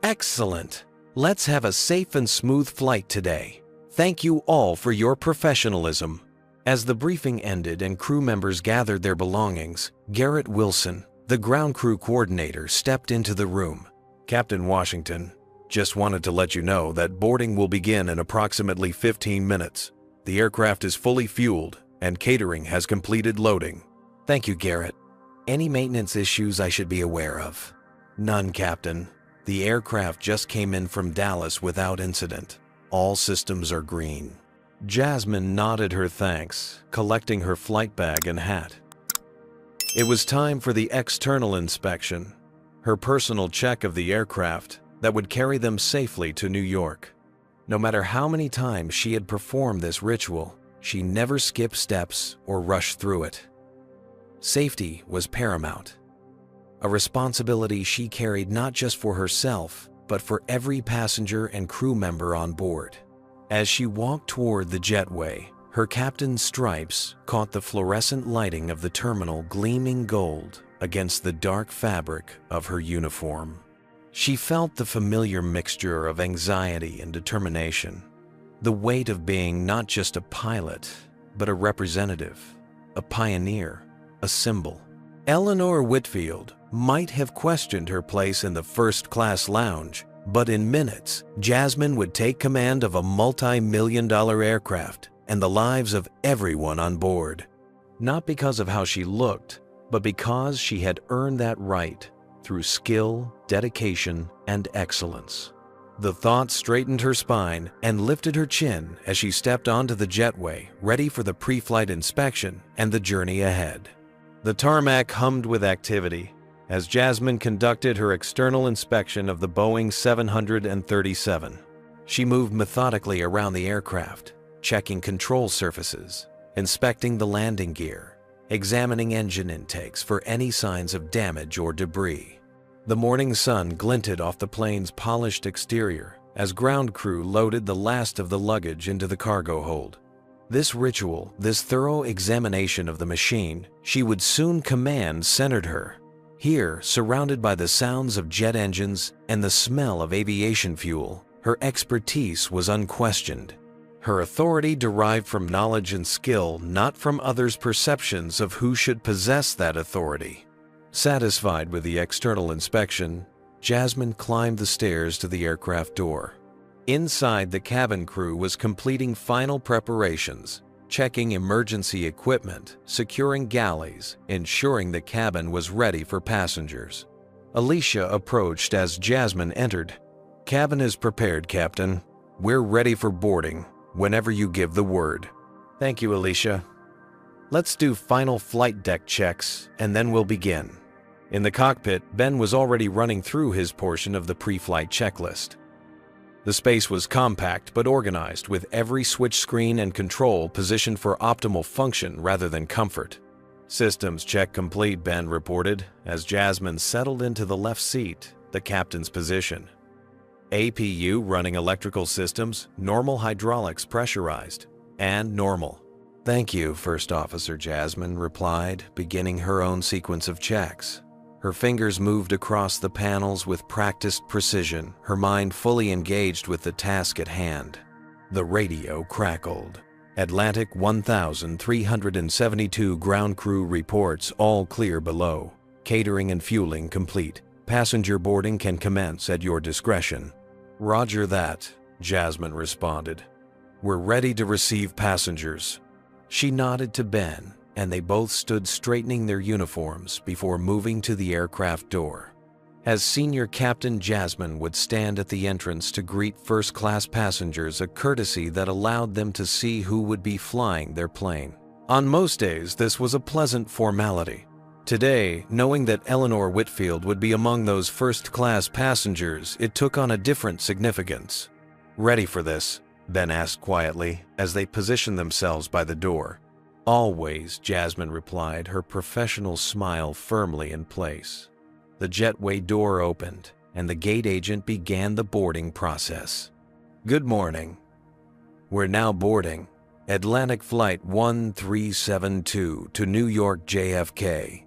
Excellent! Let's have a safe and smooth flight today. Thank you all for your professionalism. As the briefing ended and crew members gathered their belongings, Garrett Wilson, the ground crew coordinator, stepped into the room. Captain Washington, just wanted to let you know that boarding will begin in approximately 15 minutes. The aircraft is fully fueled and catering has completed loading. Thank you, Garrett. Any maintenance issues I should be aware of? None, Captain. The aircraft just came in from Dallas without incident. All systems are green." Jasmine nodded her thanks, collecting her flight bag and hat. It was time for the external inspection, her personal check of the aircraft that would carry them safely to New York. No matter how many times she had performed this ritual, she never skipped steps or rushed through it. Safety was paramount, a responsibility she carried not just for herself, but for every passenger and crew member on board. As she walked toward the jetway, her captain's stripes caught the fluorescent lighting of the terminal gleaming gold against the dark fabric of her uniform. She felt the familiar mixture of anxiety and determination, the weight of being not just a pilot, but a representative, a pioneer, a symbol. Eleanor Whitfield might have questioned her place in the first-class lounge, but in minutes, Jasmine would take command of a multi-million-dollar aircraft and the lives of everyone on board. Not because of how she looked, but because she had earned that right through skill, dedication, and excellence. The thought straightened her spine and lifted her chin as she stepped onto the jetway, ready for the pre-flight inspection and the journey ahead. The tarmac hummed with activity as Jasmine conducted her external inspection of the Boeing 737. She moved methodically around the aircraft, checking control surfaces, inspecting the landing gear, examining engine intakes for any signs of damage or debris. The morning sun glinted off the plane's polished exterior as ground crew loaded the last of the luggage into the cargo hold. This ritual, this thorough examination of the machine she would soon command centered her. Here, surrounded by the sounds of jet engines and the smell of aviation fuel, her expertise was unquestioned. Her authority derived from knowledge and skill, not from others' perceptions of who should possess that authority. Satisfied with the external inspection, Jasmine climbed the stairs to the aircraft door. Inside, the cabin crew was completing final preparations, checking emergency equipment, securing galleys, ensuring the cabin was ready for passengers. Alicia approached as Jasmine entered. "Cabin is prepared, Captain. We're ready for boarding whenever you give the word." "Thank you, Alicia. Let's do final flight deck checks, and then we'll begin." In the cockpit, Ben was already running through his portion of the pre-flight checklist. The space was compact but organized, with every switch screen and control positioned for optimal function rather than comfort. "Systems check complete," Ben reported, as Jasmine settled into the left seat, the captain's position. "APU running electrical systems, normal hydraulics pressurized, and normal." "Thank you, First Officer," Jasmine replied, beginning her own sequence of checks. Her fingers moved across the panels with practiced precision, her mind fully engaged with the task at hand. The radio crackled. "Atlantic 1372 ground crew reports all clear below. Catering and fueling complete. Passenger boarding can commence at your discretion." "Roger that," Jasmine responded. "We're ready to receive passengers." She nodded to Ben, and they both stood straightening their uniforms before moving to the aircraft door. As Senior Captain, Jasmine would stand at the entrance to greet first-class passengers, a courtesy that allowed them to see who would be flying their plane. On most days, this was a pleasant formality. Today, knowing that Eleanor Whitfield would be among those first-class passengers, it took on a different significance. "Ready for this?" Ben asked quietly as they positioned themselves by the door. "Always," Jasmine replied, her professional smile firmly in place. The jetway door opened, and the gate agent began the boarding process. "Good morning. We're now boarding Atlantic Flight 1372 to New York JFK,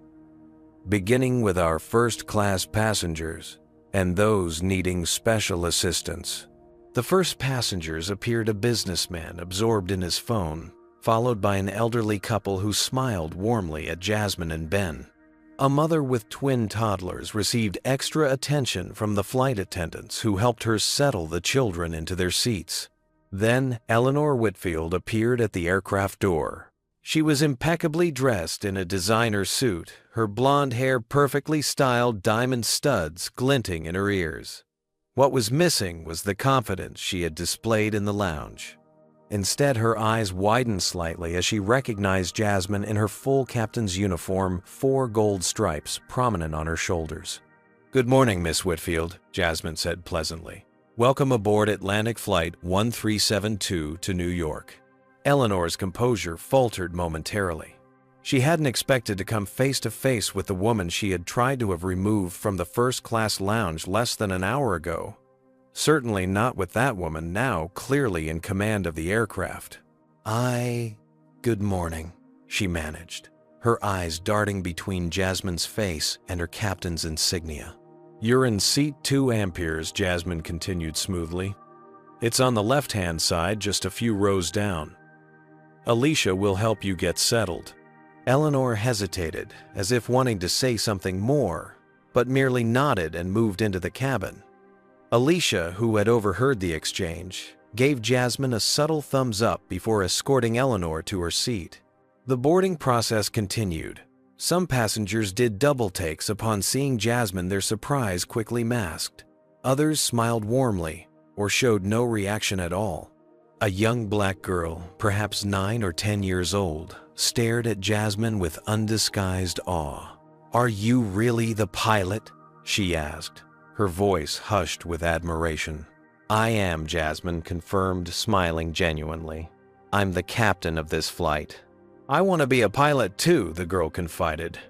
beginning with our first-class passengers and those needing special assistance." The first passengers appeared a businessman absorbed in his phone, followed by an elderly couple who smiled warmly at Jasmine and Ben. A mother with twin toddlers received extra attention from the flight attendants who helped her settle the children into their seats. Then Eleanor Whitfield appeared at the aircraft door. She was impeccably dressed in a designer suit, her blonde hair perfectly styled, diamond studs glinting in her ears. What was missing was the confidence she had displayed in the lounge. Instead, her eyes widened slightly as she recognized Jasmine in her full captain's uniform, 4 gold stripes prominent on her shoulders. "Good morning, Miss Whitfield," Jasmine said pleasantly. "Welcome aboard Atlantic Flight 1372 to New York." Eleanor's composure faltered momentarily. She hadn't expected to come face to face with the woman she had tried to have removed from the first-class lounge less than an hour ago. Certainly not with that woman now clearly in command of the aircraft. Good morning," she managed, her eyes darting between Jasmine's face and her captain's insignia. "You're in seat 2 Amperes, Jasmine continued smoothly. "It's on the left-hand side, just a few rows down. Alicia will help you get settled." Eleanor hesitated, as if wanting to say something more, but merely nodded and moved into the cabin. Alicia, who had overheard the exchange, gave Jasmine a subtle thumbs up before escorting Eleanor to her seat. The boarding process continued. Some passengers did double takes upon seeing Jasmine, their surprise quickly masked. Others smiled warmly or showed no reaction at all. A young black girl, perhaps 9 or 10 years old, stared at Jasmine with undisguised awe. "Are you really the pilot?" she asked, her voice hushed with admiration. "I am," Jasmine confirmed, smiling genuinely. "I'm the captain of this flight." "I want to be a pilot too," the girl confided.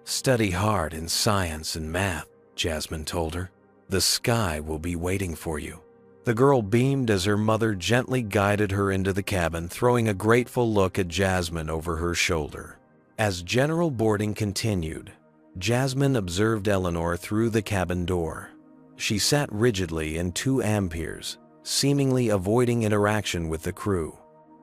"Study hard in science and math," Jasmine told her. "The sky will be waiting for you." The girl beamed as her mother gently guided her into the cabin, throwing a grateful look at Jasmine over her shoulder. As general boarding continued, Jasmine observed Eleanor through the cabin door. She sat rigidly in 2 Amperes, seemingly avoiding interaction with the crew.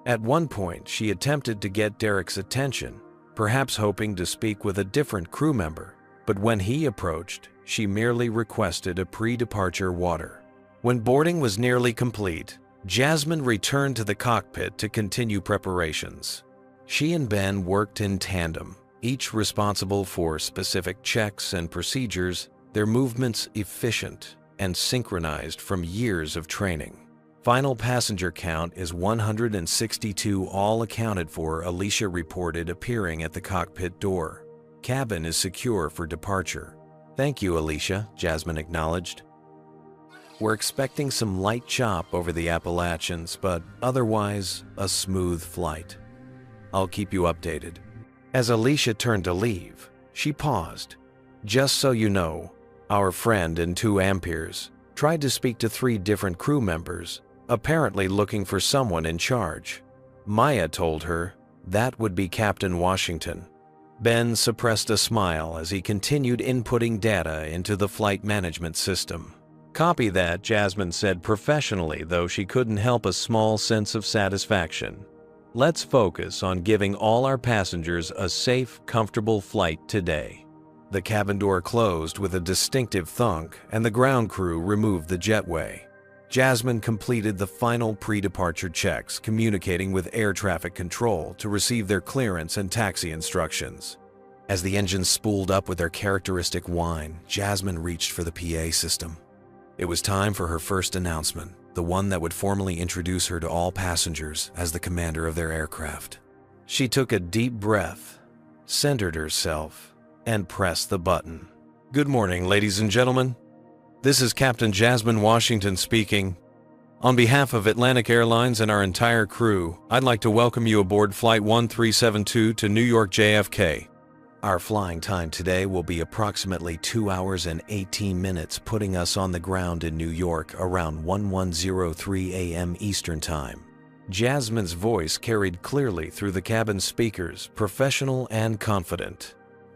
At one point, she attempted to get Derek's attention, perhaps hoping to speak with a different crew member, but when he approached, she merely requested a pre-departure water. When boarding was nearly complete, Jasmine returned to the cockpit to continue preparations. She and Ben worked in tandem, each responsible for specific checks and procedures, their movements efficient and synchronized from years of training. Final passenger count is 162, all accounted for, Alicia reported, appearing at the cockpit door. Cabin is secure for departure. "Thank you, Alicia," Jasmine acknowledged. "We're expecting some light chop over the Appalachians, but otherwise a smooth flight. I'll keep you updated." As Alicia turned to leave, she paused. "Just so you know, our friend in 2 Amperes tried to speak to 3 different crew members, apparently looking for someone in charge. Maya told her that would be Captain Washington." Ben suppressed a smile as he continued inputting data into the flight management system. "Copy that," Jasmine said professionally, though she couldn't help a small sense of satisfaction. "Let's focus on giving all our passengers a safe, comfortable flight today." The cabin door closed with a distinctive thunk, and the ground crew removed the jetway. Jasmine completed the final pre-departure checks, communicating with air traffic control to receive their clearance and taxi instructions. As the engines spooled up with their characteristic whine, Jasmine reached for the PA system. It was time for her first announcement, the one that would formally introduce her to all passengers as the commander of their aircraft. She took a deep breath, centered herself, and pressed the button. "Good morning, ladies and gentlemen. This is Captain Jasmine Washington speaking. On behalf of Atlantic Airlines and our entire crew, I'd like to welcome you aboard Flight 1372 to New York JFK. Our flying time today will be approximately 2 hours and 18 minutes, putting us on the ground in New York around 11:03 a.m. Eastern Time." Jasmine's voice carried clearly through the cabin speakers, professional and confident.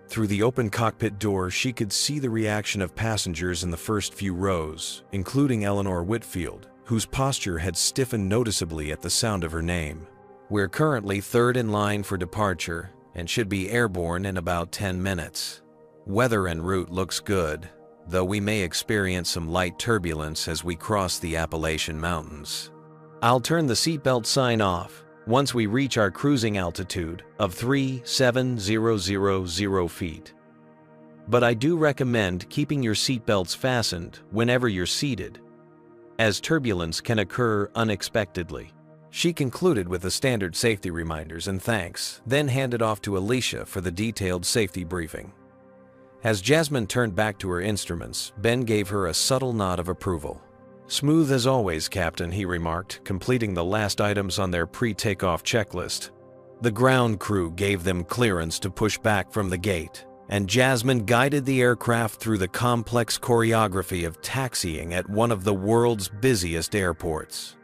Through the open cockpit door, she could see the reaction of passengers in the first few rows, including Eleanor Whitfield, whose posture had stiffened noticeably at the sound of her name. "We're currently 3rd in line for departure and should be airborne in about 10 minutes. Weather en route looks good, though we may experience some light turbulence as we cross the Appalachian Mountains. I'll turn the seatbelt sign off once we reach our cruising altitude of 3,700 feet. But I do recommend keeping your seatbelts fastened whenever you're seated, as turbulence can occur unexpectedly. She concluded with the standard safety reminders and thanks, then handed off to Alicia for the detailed safety briefing. As Jasmine turned back to her instruments, Ben gave her a subtle nod of approval. "Smooth as always, Captain," he remarked, completing the last items on their pre-takeoff checklist. The ground crew gave them clearance to push back from the gate, and Jasmine guided the aircraft through the complex choreography of taxiing at one of the world's busiest airports.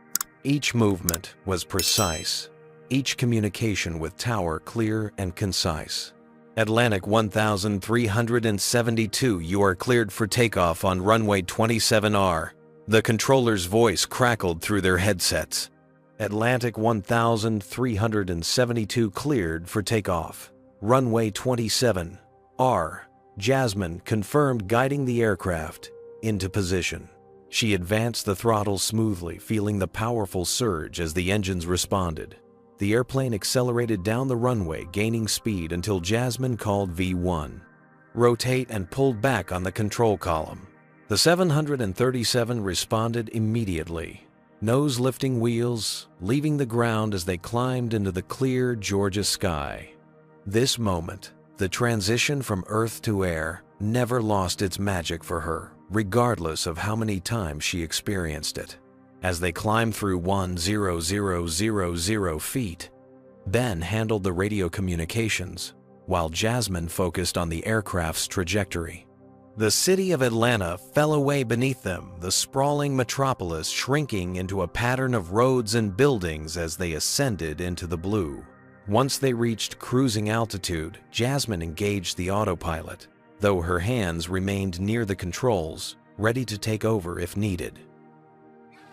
Each movement was precise, each communication with Tower clear and concise. "Atlantic 1372, you are cleared for takeoff on runway 27R. The controller's voice crackled through their headsets. "Atlantic 1372 cleared for takeoff. Runway 27R. Jasmine confirmed, guiding the aircraft into position. She advanced the throttle smoothly, feeling the powerful surge as the engines responded. The airplane accelerated down the runway, gaining speed until Jasmine called V1. Rotate and pulled back on the control column. The 737 responded immediately, nose-lifting wheels, leaving the ground as they climbed into the clear Georgia sky. This moment, the transition from Earth to air, never lost its magic for her, regardless of how many times she experienced it. As they climbed through 1,000 feet, Ben handled the radio communications, while Jasmine focused on the aircraft's trajectory. The city of Atlanta fell away beneath them, the sprawling metropolis shrinking into a pattern of roads and buildings as they ascended into the blue. Once they reached cruising altitude, Jasmine engaged the autopilot, though her hands remained near the controls, ready to take over if needed.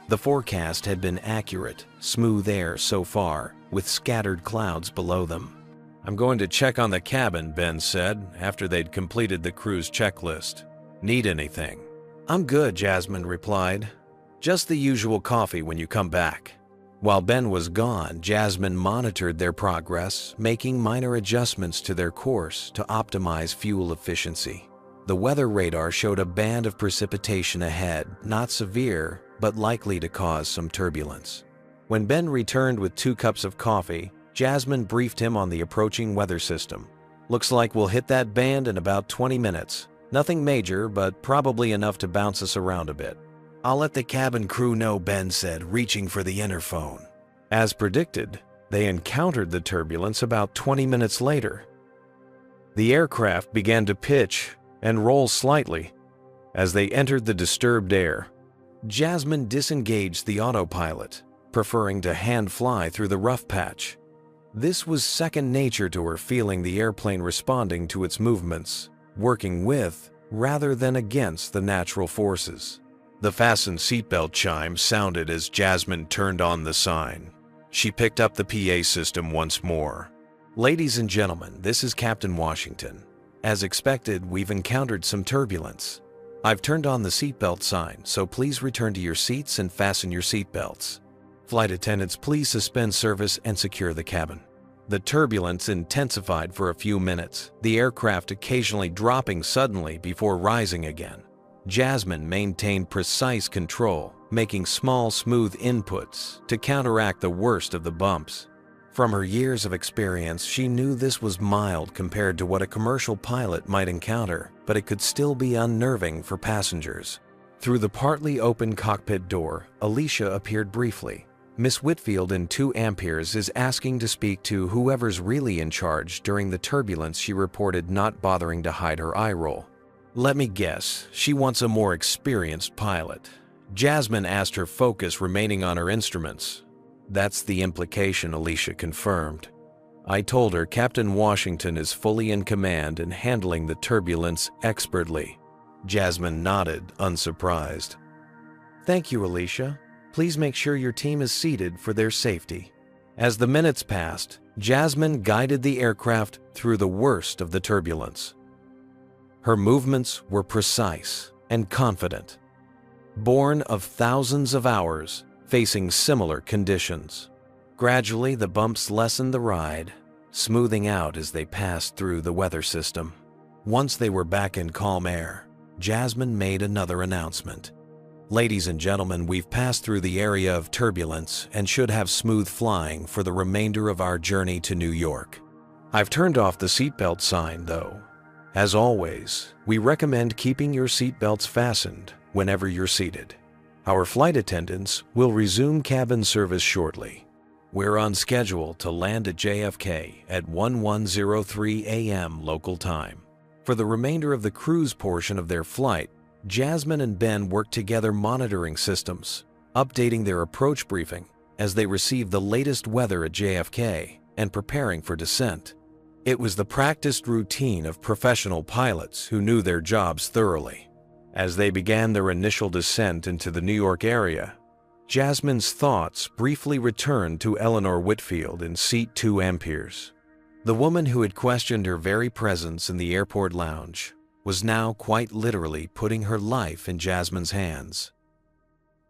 The forecast had been accurate, smooth air so far, with scattered clouds below them. "I'm going to check on the cabin," Ben said, after they'd completed the cruise checklist. "Need anything?" "I'm good," Jasmine replied. "Just the usual coffee when you come back." While Ben was gone, Jasmine monitored their progress, making minor adjustments to their course to optimize fuel efficiency. The weather radar showed a band of precipitation ahead, not severe, but likely to cause some turbulence. When Ben returned with 2 cups of coffee, Jasmine briefed him on the approaching weather system. "Looks like we'll hit that band in about 20 minutes. Nothing major, but probably enough to bounce us around a bit." "I'll let the cabin crew know," Ben said, reaching for the interphone. As predicted, they encountered the turbulence about 20 minutes later. The aircraft began to pitch and roll slightly as they entered the disturbed air. Jasmine disengaged the autopilot, preferring to hand fly through the rough patch. This was second nature to her, feeling the airplane responding to its movements, working with rather than against the natural forces. The fasten seatbelt chime sounded as Jasmine turned on the sign. She picked up the PA system once more. "Ladies and gentlemen, this is Captain Washington. As expected, we've encountered some turbulence. I've turned on the seatbelt sign, so please return to your seats and fasten your seatbelts. Flight attendants, please suspend service and secure the cabin." The turbulence intensified for a few minutes, the aircraft occasionally dropping suddenly before rising again. Jasmine maintained precise control, making small, smooth inputs to counteract the worst of the bumps. From her years of experience, she knew this was mild compared to what a commercial pilot might encounter, but it could still be unnerving for passengers. Through the partly open cockpit door, Alicia appeared briefly. "Miss Whitfield in 2 amperes is asking to speak to whoever's really in charge during the turbulence," she reported, not bothering to hide her eye roll. "Let me guess, she wants a more experienced pilot." Jasmine asked, her focus remaining on her instruments. "That's the implication," Alicia confirmed. "I told her Captain Washington is fully in command and handling the turbulence expertly." Jasmine nodded, unsurprised. "Thank you, Alicia. Please make sure your team is seated for their safety." As the minutes passed, Jasmine guided the aircraft through the worst of the turbulence. Her movements were precise and confident, born of thousands of hours facing similar conditions. Gradually, the bumps lessened the ride, smoothing out as they passed through the weather system. Once they were back in calm air, Jasmine made another announcement. Ladies and gentlemen, we've passed through the area of turbulence and should have smooth flying for the remainder of our journey to New York. I've turned off the seatbelt sign, though. As always, we recommend keeping your seatbelts fastened whenever you're seated. Our flight attendants will resume cabin service shortly. We're on schedule to land at JFK at 11:03 a.m. local time. For the remainder of the cruise portion of their flight, Jasmine and Ben worked together monitoring systems, updating their approach briefing as they received the latest weather at JFK and preparing for descent. It was the practiced routine of professional pilots who knew their jobs thoroughly. As they began their initial descent into the New York area, Jasmine's thoughts briefly returned to Eleanor Whitfield in seat 2 Amperes. The woman who had questioned her very presence in the airport lounge was now quite literally putting her life in Jasmine's hands.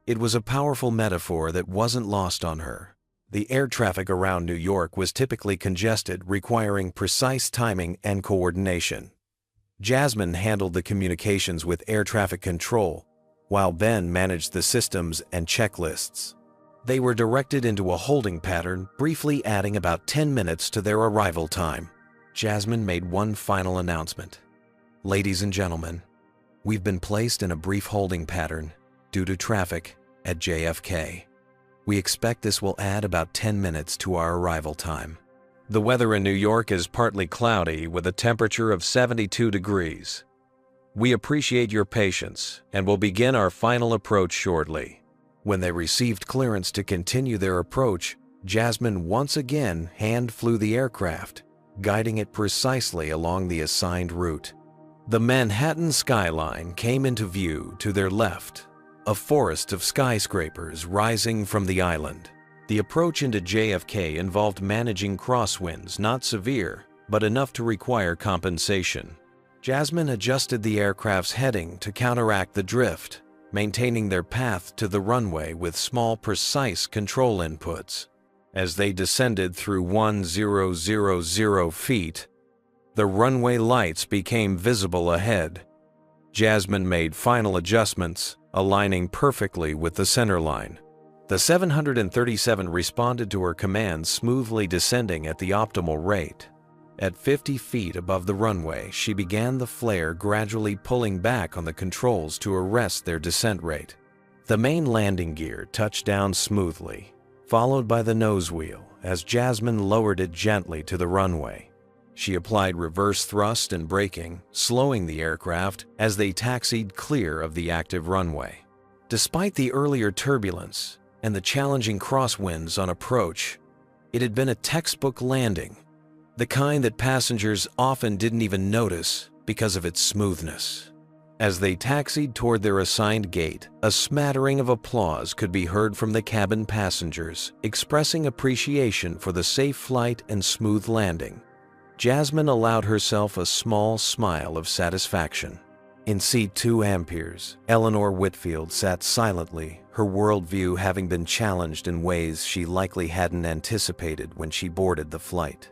It was a powerful metaphor that wasn't lost on her. The air traffic around New York was typically congested, requiring precise timing and coordination. Jasmine handled the communications with air traffic control, while Ben managed the systems and checklists. They were directed into a holding pattern, briefly adding about 10 minutes to their arrival time. Jasmine made one final announcement. Ladies and gentlemen, we've been placed in a brief holding pattern due to traffic at JFK. We expect this will add about 10 minutes to our arrival time. The weather in New York is partly cloudy with a temperature of 72 degrees. We appreciate your patience and will begin our final approach shortly. When they received clearance to continue their approach, Jasmine once again hand flew the aircraft, guiding it precisely along the assigned route. The Manhattan skyline came into view to their left, a forest of skyscrapers rising from the island. The approach into JFK involved managing crosswinds, not severe, but enough to require compensation. Jasmine adjusted the aircraft's heading to counteract the drift, maintaining their path to the runway with small, precise control inputs. As they descended through 1000 feet, the runway lights became visible ahead. Jasmine made final adjustments, aligning perfectly with the center line. The 737 responded to her commands, smoothly descending at the optimal rate. At 50 feet above the runway, she began the flare, gradually pulling back on the controls to arrest their descent rate. The main landing gear touched down smoothly, followed by the nose wheel as Jasmine lowered it gently to the runway. She applied reverse thrust and braking, slowing the aircraft as they taxied clear of the active runway. Despite the earlier turbulence and the challenging crosswinds on approach, it had been a textbook landing, the kind that passengers often didn't even notice because of its smoothness. As they taxied toward their assigned gate, a smattering of applause could be heard from the cabin passengers, expressing appreciation for the safe flight and smooth landing. Jasmine allowed herself a small smile of satisfaction. In seat 2 Amperes, Eleanor Whitfield sat silently, her worldview having been challenged in ways she likely hadn't anticipated when she boarded the flight.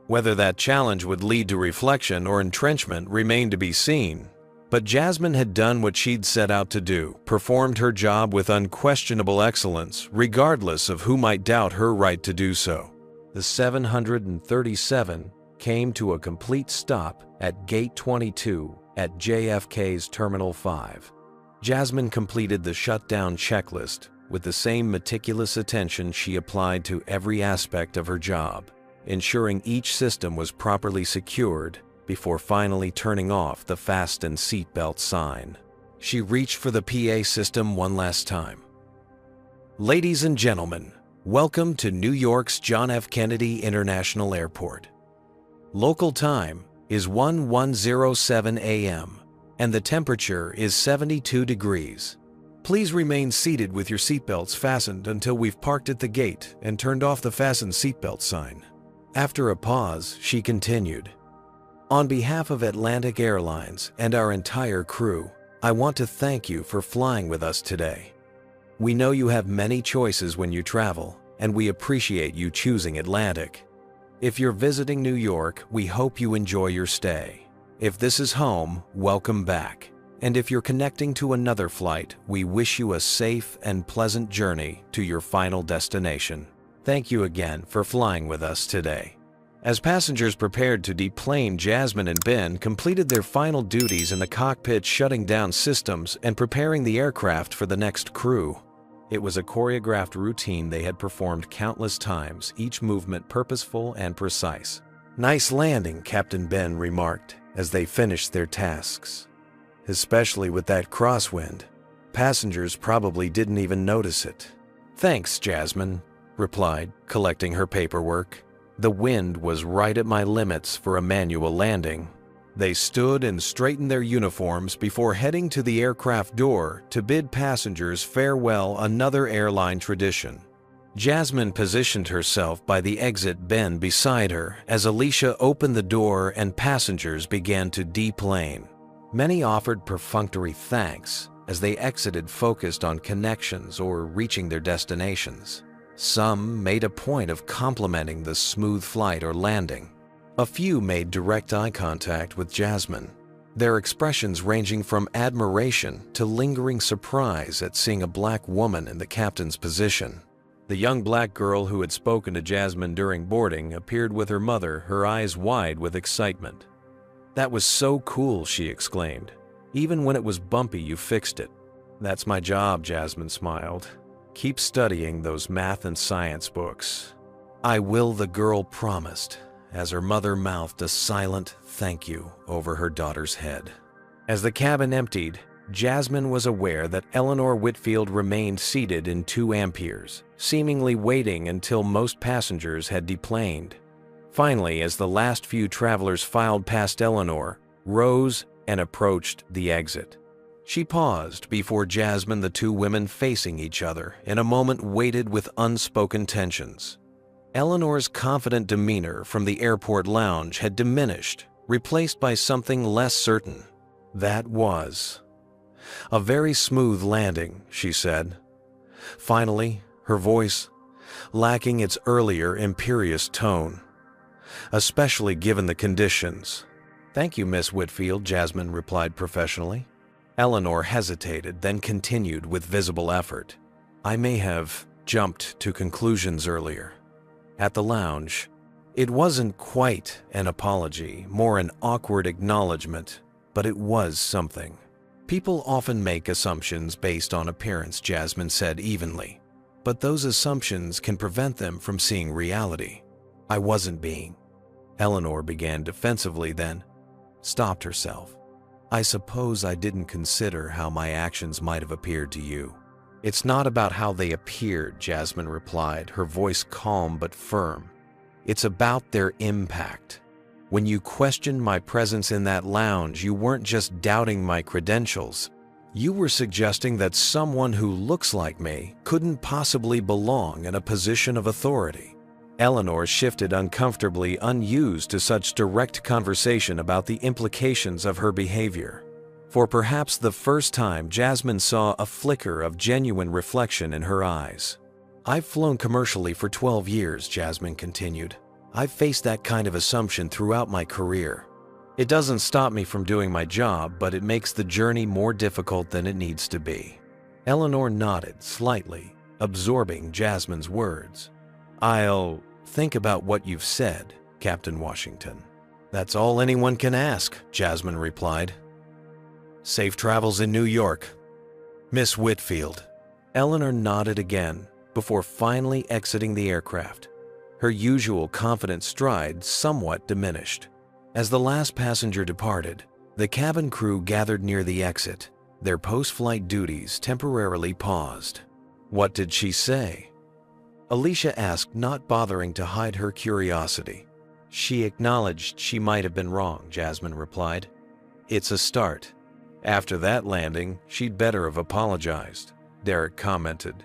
Whether that challenge would lead to reflection or entrenchment remained to be seen, but Jasmine had done what she'd set out to do, performed her job with unquestionable excellence, regardless of who might doubt her right to do so. The 737 came to a complete stop at Gate 22 at JFK's Terminal 5. Jasmine completed the shutdown checklist with the same meticulous attention she applied to every aspect of her job, ensuring each system was properly secured before finally turning off the fasten seatbelt sign. She reached for the PA system one last time. Ladies and gentlemen, welcome to New York's John F. Kennedy International Airport. Local time is 11:07 a.m. and the temperature is 72 degrees. Please remain seated with your seatbelts fastened until we've parked at the gate and turned off the fasten seatbelt sign. After a pause, she continued, "On behalf of Atlantic Airlines and our entire crew, I want to thank you for flying with us today. We know you have many choices when you travel, and we appreciate you choosing Atlantic. If you're visiting New York, we hope you enjoy your stay. If this is home, welcome back. and if you're connecting to another flight, we wish you a safe and pleasant journey to your final destination. Thank you again for flying with us today." As passengers prepared to deplane, Jasmine and Ben completed their final duties in the cockpit, shutting down systems and preparing the aircraft for the next crew. It was a choreographed routine they had performed countless times, each movement purposeful and precise. "Nice landing," Captain Ben remarked as they finished their tasks. "Especially with that crosswind. Passengers probably didn't even notice it." "Thanks, Jasmine," replied, collecting her paperwork. "The wind was right at my limits for a manual landing." They stood and straightened their uniforms before heading to the aircraft door to bid passengers farewell, another airline tradition. Jasmine positioned herself by the exit bin beside her as Alicia opened the door and passengers began to deplane. Many offered perfunctory thanks as they exited, focused on connections or reaching their destinations. Some made a point of complimenting the smooth flight or landing. A few made direct eye contact with Jasmine, their expressions ranging from admiration to lingering surprise at seeing a black woman in the captain's position. The young black girl who had spoken to Jasmine during boarding appeared with her mother, her eyes wide with excitement. "That was so cool," she exclaimed. "Even when it was bumpy, you fixed it." "That's my job," Jasmine smiled. "Keep studying those math and science books." "I will," the girl promised, as her mother mouthed a silent thank you over her daughter's head. As the cabin emptied, Jasmine was aware that Eleanor Whitfield remained seated in 2 amperes, seemingly waiting until most passengers had deplaned. Finally, as the last few travelers filed past Eleanor, rose and approached the exit. She paused before Jasmine, the 2 women facing each other, in a moment weighted with unspoken tensions. Eleanor's confident demeanor from the airport lounge had diminished, replaced by something less certain. That was a very smooth landing, she said. Finally, her voice lacking its earlier imperious tone, especially given the conditions. "Thank you, Miss Whitfield," Jasmine replied professionally. Eleanor hesitated, then continued with visible effort. "I may have jumped to conclusions earlier." At the lounge, it wasn't quite an apology, more an awkward acknowledgement, but it was something. "People often make assumptions based on appearance," Jasmine said evenly, "but those assumptions can prevent them from seeing reality." "I wasn't being." Eleanor began defensively, then stopped herself. "I suppose I didn't consider how my actions might have appeared to you." "It's not about how they appeared," Jasmine replied, her voice calm but firm. "It's about their impact. When you questioned my presence in that lounge, you weren't just doubting my credentials. You were suggesting that someone who looks like me couldn't possibly belong in a position of authority." Eleanor shifted uncomfortably, unused to such direct conversation about the implications of her behavior. For perhaps the first time, Jasmine saw a flicker of genuine reflection in her eyes. "I've flown commercially for 12 years, Jasmine continued. "I've faced that kind of assumption throughout my career. It doesn't stop me from doing my job, but it makes the journey more difficult than it needs to be." Eleanor nodded slightly, absorbing Jasmine's words. "I'll think about what you've said, Captain Washington." "That's all anyone can ask," Jasmine replied. "Safe travels in New York, Miss Whitfield." Eleanor nodded again before finally exiting the aircraft, her usual confident stride somewhat diminished. As the last passenger departed, the cabin crew gathered near the exit, their post-flight duties temporarily paused. "What did she say?" Alicia asked, not bothering to hide her curiosity. "She acknowledged she might have been wrong," Jasmine replied. "It's a start. After that landing, she'd better have apologized," Derek commented.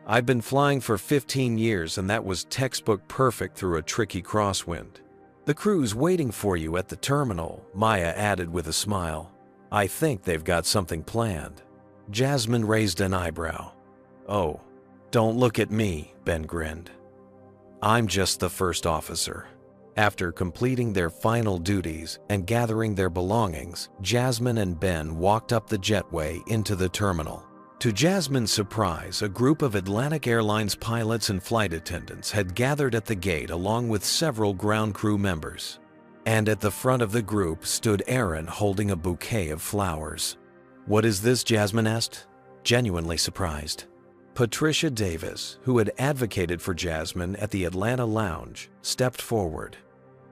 "I've been flying for 15 years and that was textbook perfect through a tricky crosswind." "The crew's waiting for you at the terminal," Maya added with a smile. "I think they've got something planned." Jasmine raised an eyebrow. "Oh, don't look at me," Ben grinned. "I'm just the first officer." After completing their final duties and gathering their belongings, Jasmine and Ben walked up the jetway into the terminal. To Jasmine's surprise, a group of Atlantic Airlines pilots and flight attendants had gathered at the gate along with several ground crew members. And at the front of the group stood Aaron holding a bouquet of flowers. "What is this?" Jasmine asked, genuinely surprised. Patricia Davis, who had advocated for Jasmine at the Atlanta Lounge, stepped forward.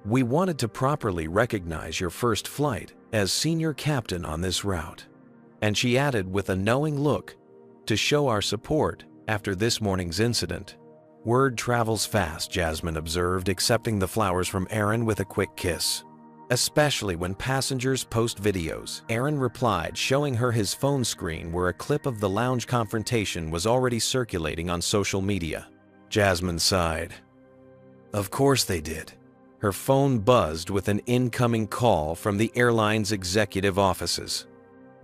"We wanted to properly recognize your first flight as senior captain on this route." And she added with a knowing look, "to show our support after this morning's incident." "Word travels fast," Jasmine observed, accepting the flowers from Aaron with a quick kiss. "Especially when passengers post videos," Aaron replied, showing her his phone screen where a clip of the lounge confrontation was already circulating on social media. Jasmine sighed. Of course they did. Her phone buzzed with an incoming call from the airline's executive offices.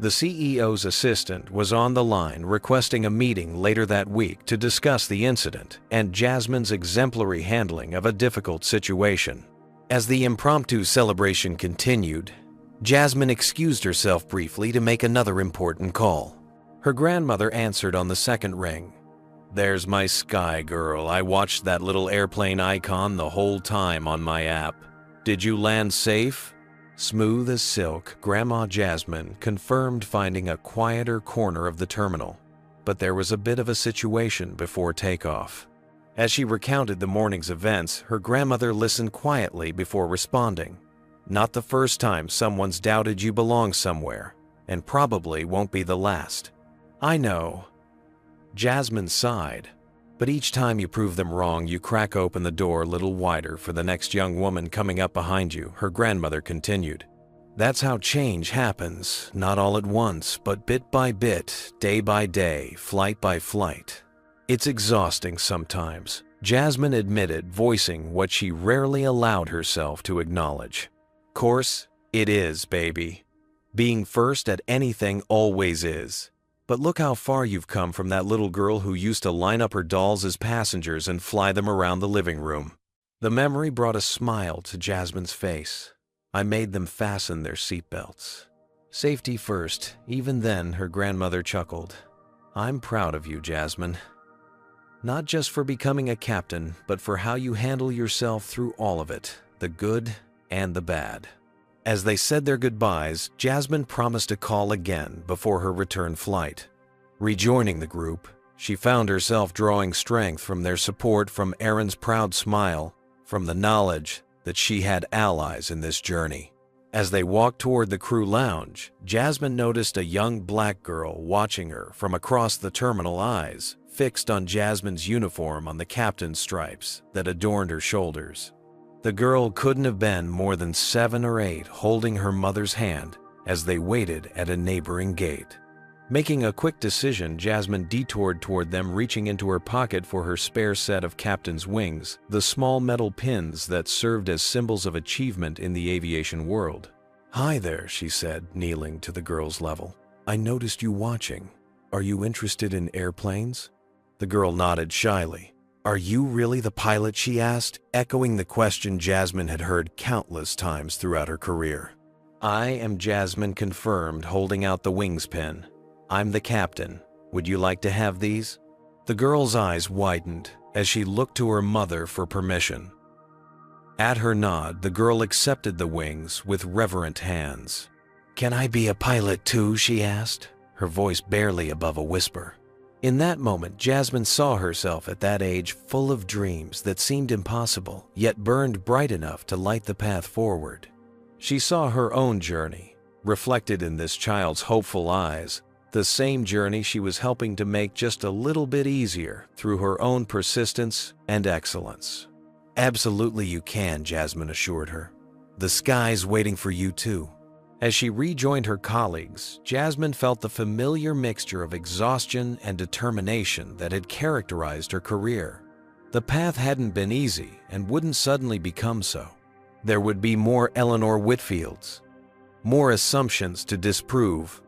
The CEO's assistant was on the line requesting a meeting later that week to discuss the incident and Jasmine's exemplary handling of a difficult situation. As the impromptu celebration continued, Jasmine excused herself briefly to make another important call. Her grandmother answered on the second ring. "There's my Sky girl. I watched that little airplane icon the whole time on my app. Did you land safe?" Smooth as silk, Grandma Jasmine confirmed finding a quieter corner of the terminal. But there was a bit of a situation before takeoff. As she recounted the morning's events, her grandmother listened quietly before responding. "Not the first time someone's doubted you belong somewhere, and probably won't be the last." "I know." Jasmine sighed. "But each time you prove them wrong, you crack open the door a little wider for the next young woman coming up behind you," her grandmother continued. "That's how change happens, not all at once, but bit by bit, day by day, flight by flight. It's exhausting sometimes," Jasmine admitted, voicing what she rarely allowed herself to acknowledge. "Course, it is, baby. Being first at anything always is. But look how far you've come from that little girl who used to line up her dolls as passengers and fly them around the living room." The memory brought a smile to Jasmine's face. "I made them fasten their seatbelts. Safety first." Even then, her grandmother chuckled. "I'm proud of you, Jasmine. Not just for becoming a captain, but for how you handle yourself through all of it, the good and the bad." As they said their goodbyes, Jasmine promised to call again before her return flight. Rejoining the group, she found herself drawing strength from their support, from Aaron's proud smile, from the knowledge that she had allies in this journey. As they walked toward the crew lounge, Jasmine noticed a young black girl watching her from across the terminal, eyes fixed on Jasmine's uniform on the captain's stripes that adorned her shoulders. The girl couldn't have been more than 7 or 8, holding her mother's hand as they waited at a neighboring gate. Making a quick decision, Jasmine detoured toward them, reaching into her pocket for her spare set of captain's wings, the small metal pins that served as symbols of achievement in the aviation world. "Hi there," she said, kneeling to the girl's level. "I noticed you watching. Are you interested in airplanes?" The girl nodded shyly. "Are you really the pilot?" she asked, echoing the question Jasmine had heard countless times throughout her career. "I am," Jasmine confirmed, holding out the wings pin. "I'm the captain. Would you like to have these?" The girl's eyes widened as she looked to her mother for permission. At her nod, the girl accepted the wings with reverent hands. "Can I be a pilot too?" she asked, her voice barely above a whisper. In that moment, Jasmine saw herself at that age full of dreams that seemed impossible, yet burned bright enough to light the path forward. She saw her own journey, reflected in this child's hopeful eyes, the same journey she was helping to make just a little bit easier through her own persistence and excellence. "Absolutely you can," Jasmine assured her. "The sky's waiting for you too." As she rejoined her colleagues, Jasmine felt the familiar mixture of exhaustion and determination that had characterized her career. The path hadn't been easy and wouldn't suddenly become so. There would be more Eleanor Whitfields, more assumptions to disprove,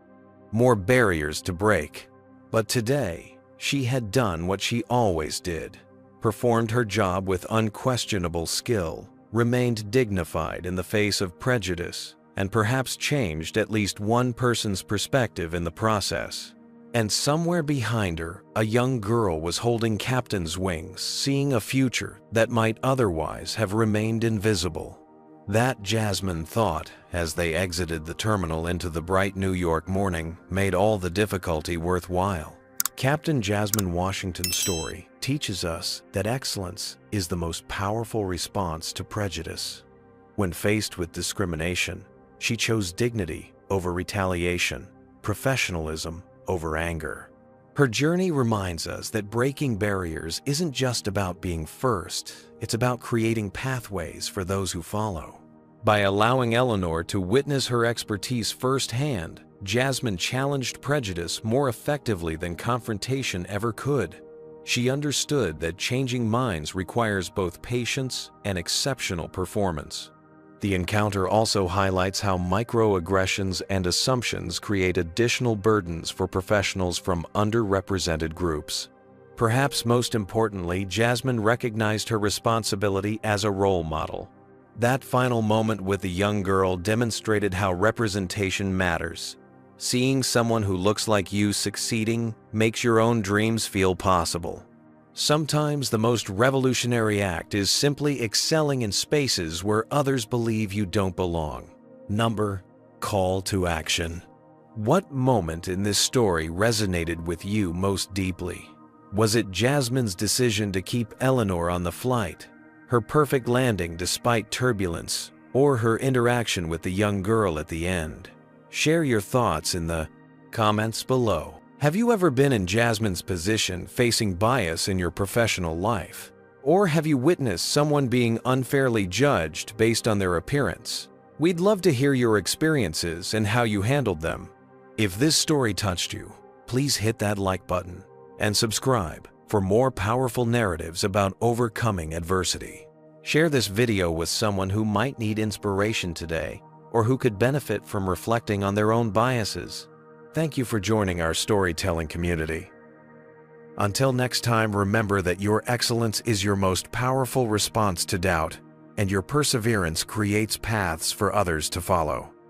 more barriers to break. But today, she had done what she always did, performed her job with unquestionable skill, remained dignified in the face of prejudice, and perhaps changed at least one person's perspective in the process. And somewhere behind her, a young girl was holding captain's wings, seeing a future that might otherwise have remained invisible. That, Jasmine thought, as they exited the terminal into the bright New York morning, made all the difficulty worthwhile. Captain Jasmine Washington's story teaches us that excellence is the most powerful response to prejudice. When faced with discrimination, she chose dignity over retaliation, professionalism over anger. Her journey reminds us that breaking barriers isn't just about being first, it's about creating pathways for those who follow. By allowing Eleanor to witness her expertise firsthand, Jasmine challenged prejudice more effectively than confrontation ever could. She understood that changing minds requires both patience and exceptional performance. The encounter also highlights how microaggressions and assumptions create additional burdens for professionals from underrepresented groups. Perhaps most importantly, Jasmine recognized her responsibility as a role model. That final moment with the young girl demonstrated how representation matters. Seeing someone who looks like you succeeding makes your own dreams feel possible. Sometimes the most revolutionary act is simply excelling in spaces where others believe you don't belong. Call to action. What moment in this story resonated with you most deeply? Was it Jasmine's decision to keep Eleanor on the flight, her perfect landing despite turbulence, or her interaction with the young girl at the end? Share your thoughts in the comments below. Have you ever been in Jasmine's position, facing bias in your professional life? Or have you witnessed someone being unfairly judged based on their appearance? We'd love to hear your experiences and how you handled them. If this story touched you, please hit that like button and subscribe for more powerful narratives about overcoming adversity. Share this video with someone who might need inspiration today or who could benefit from reflecting on their own biases. Thank you for joining our storytelling community. Until next time, remember that your excellence is your most powerful response to doubt, and your perseverance creates paths for others to follow.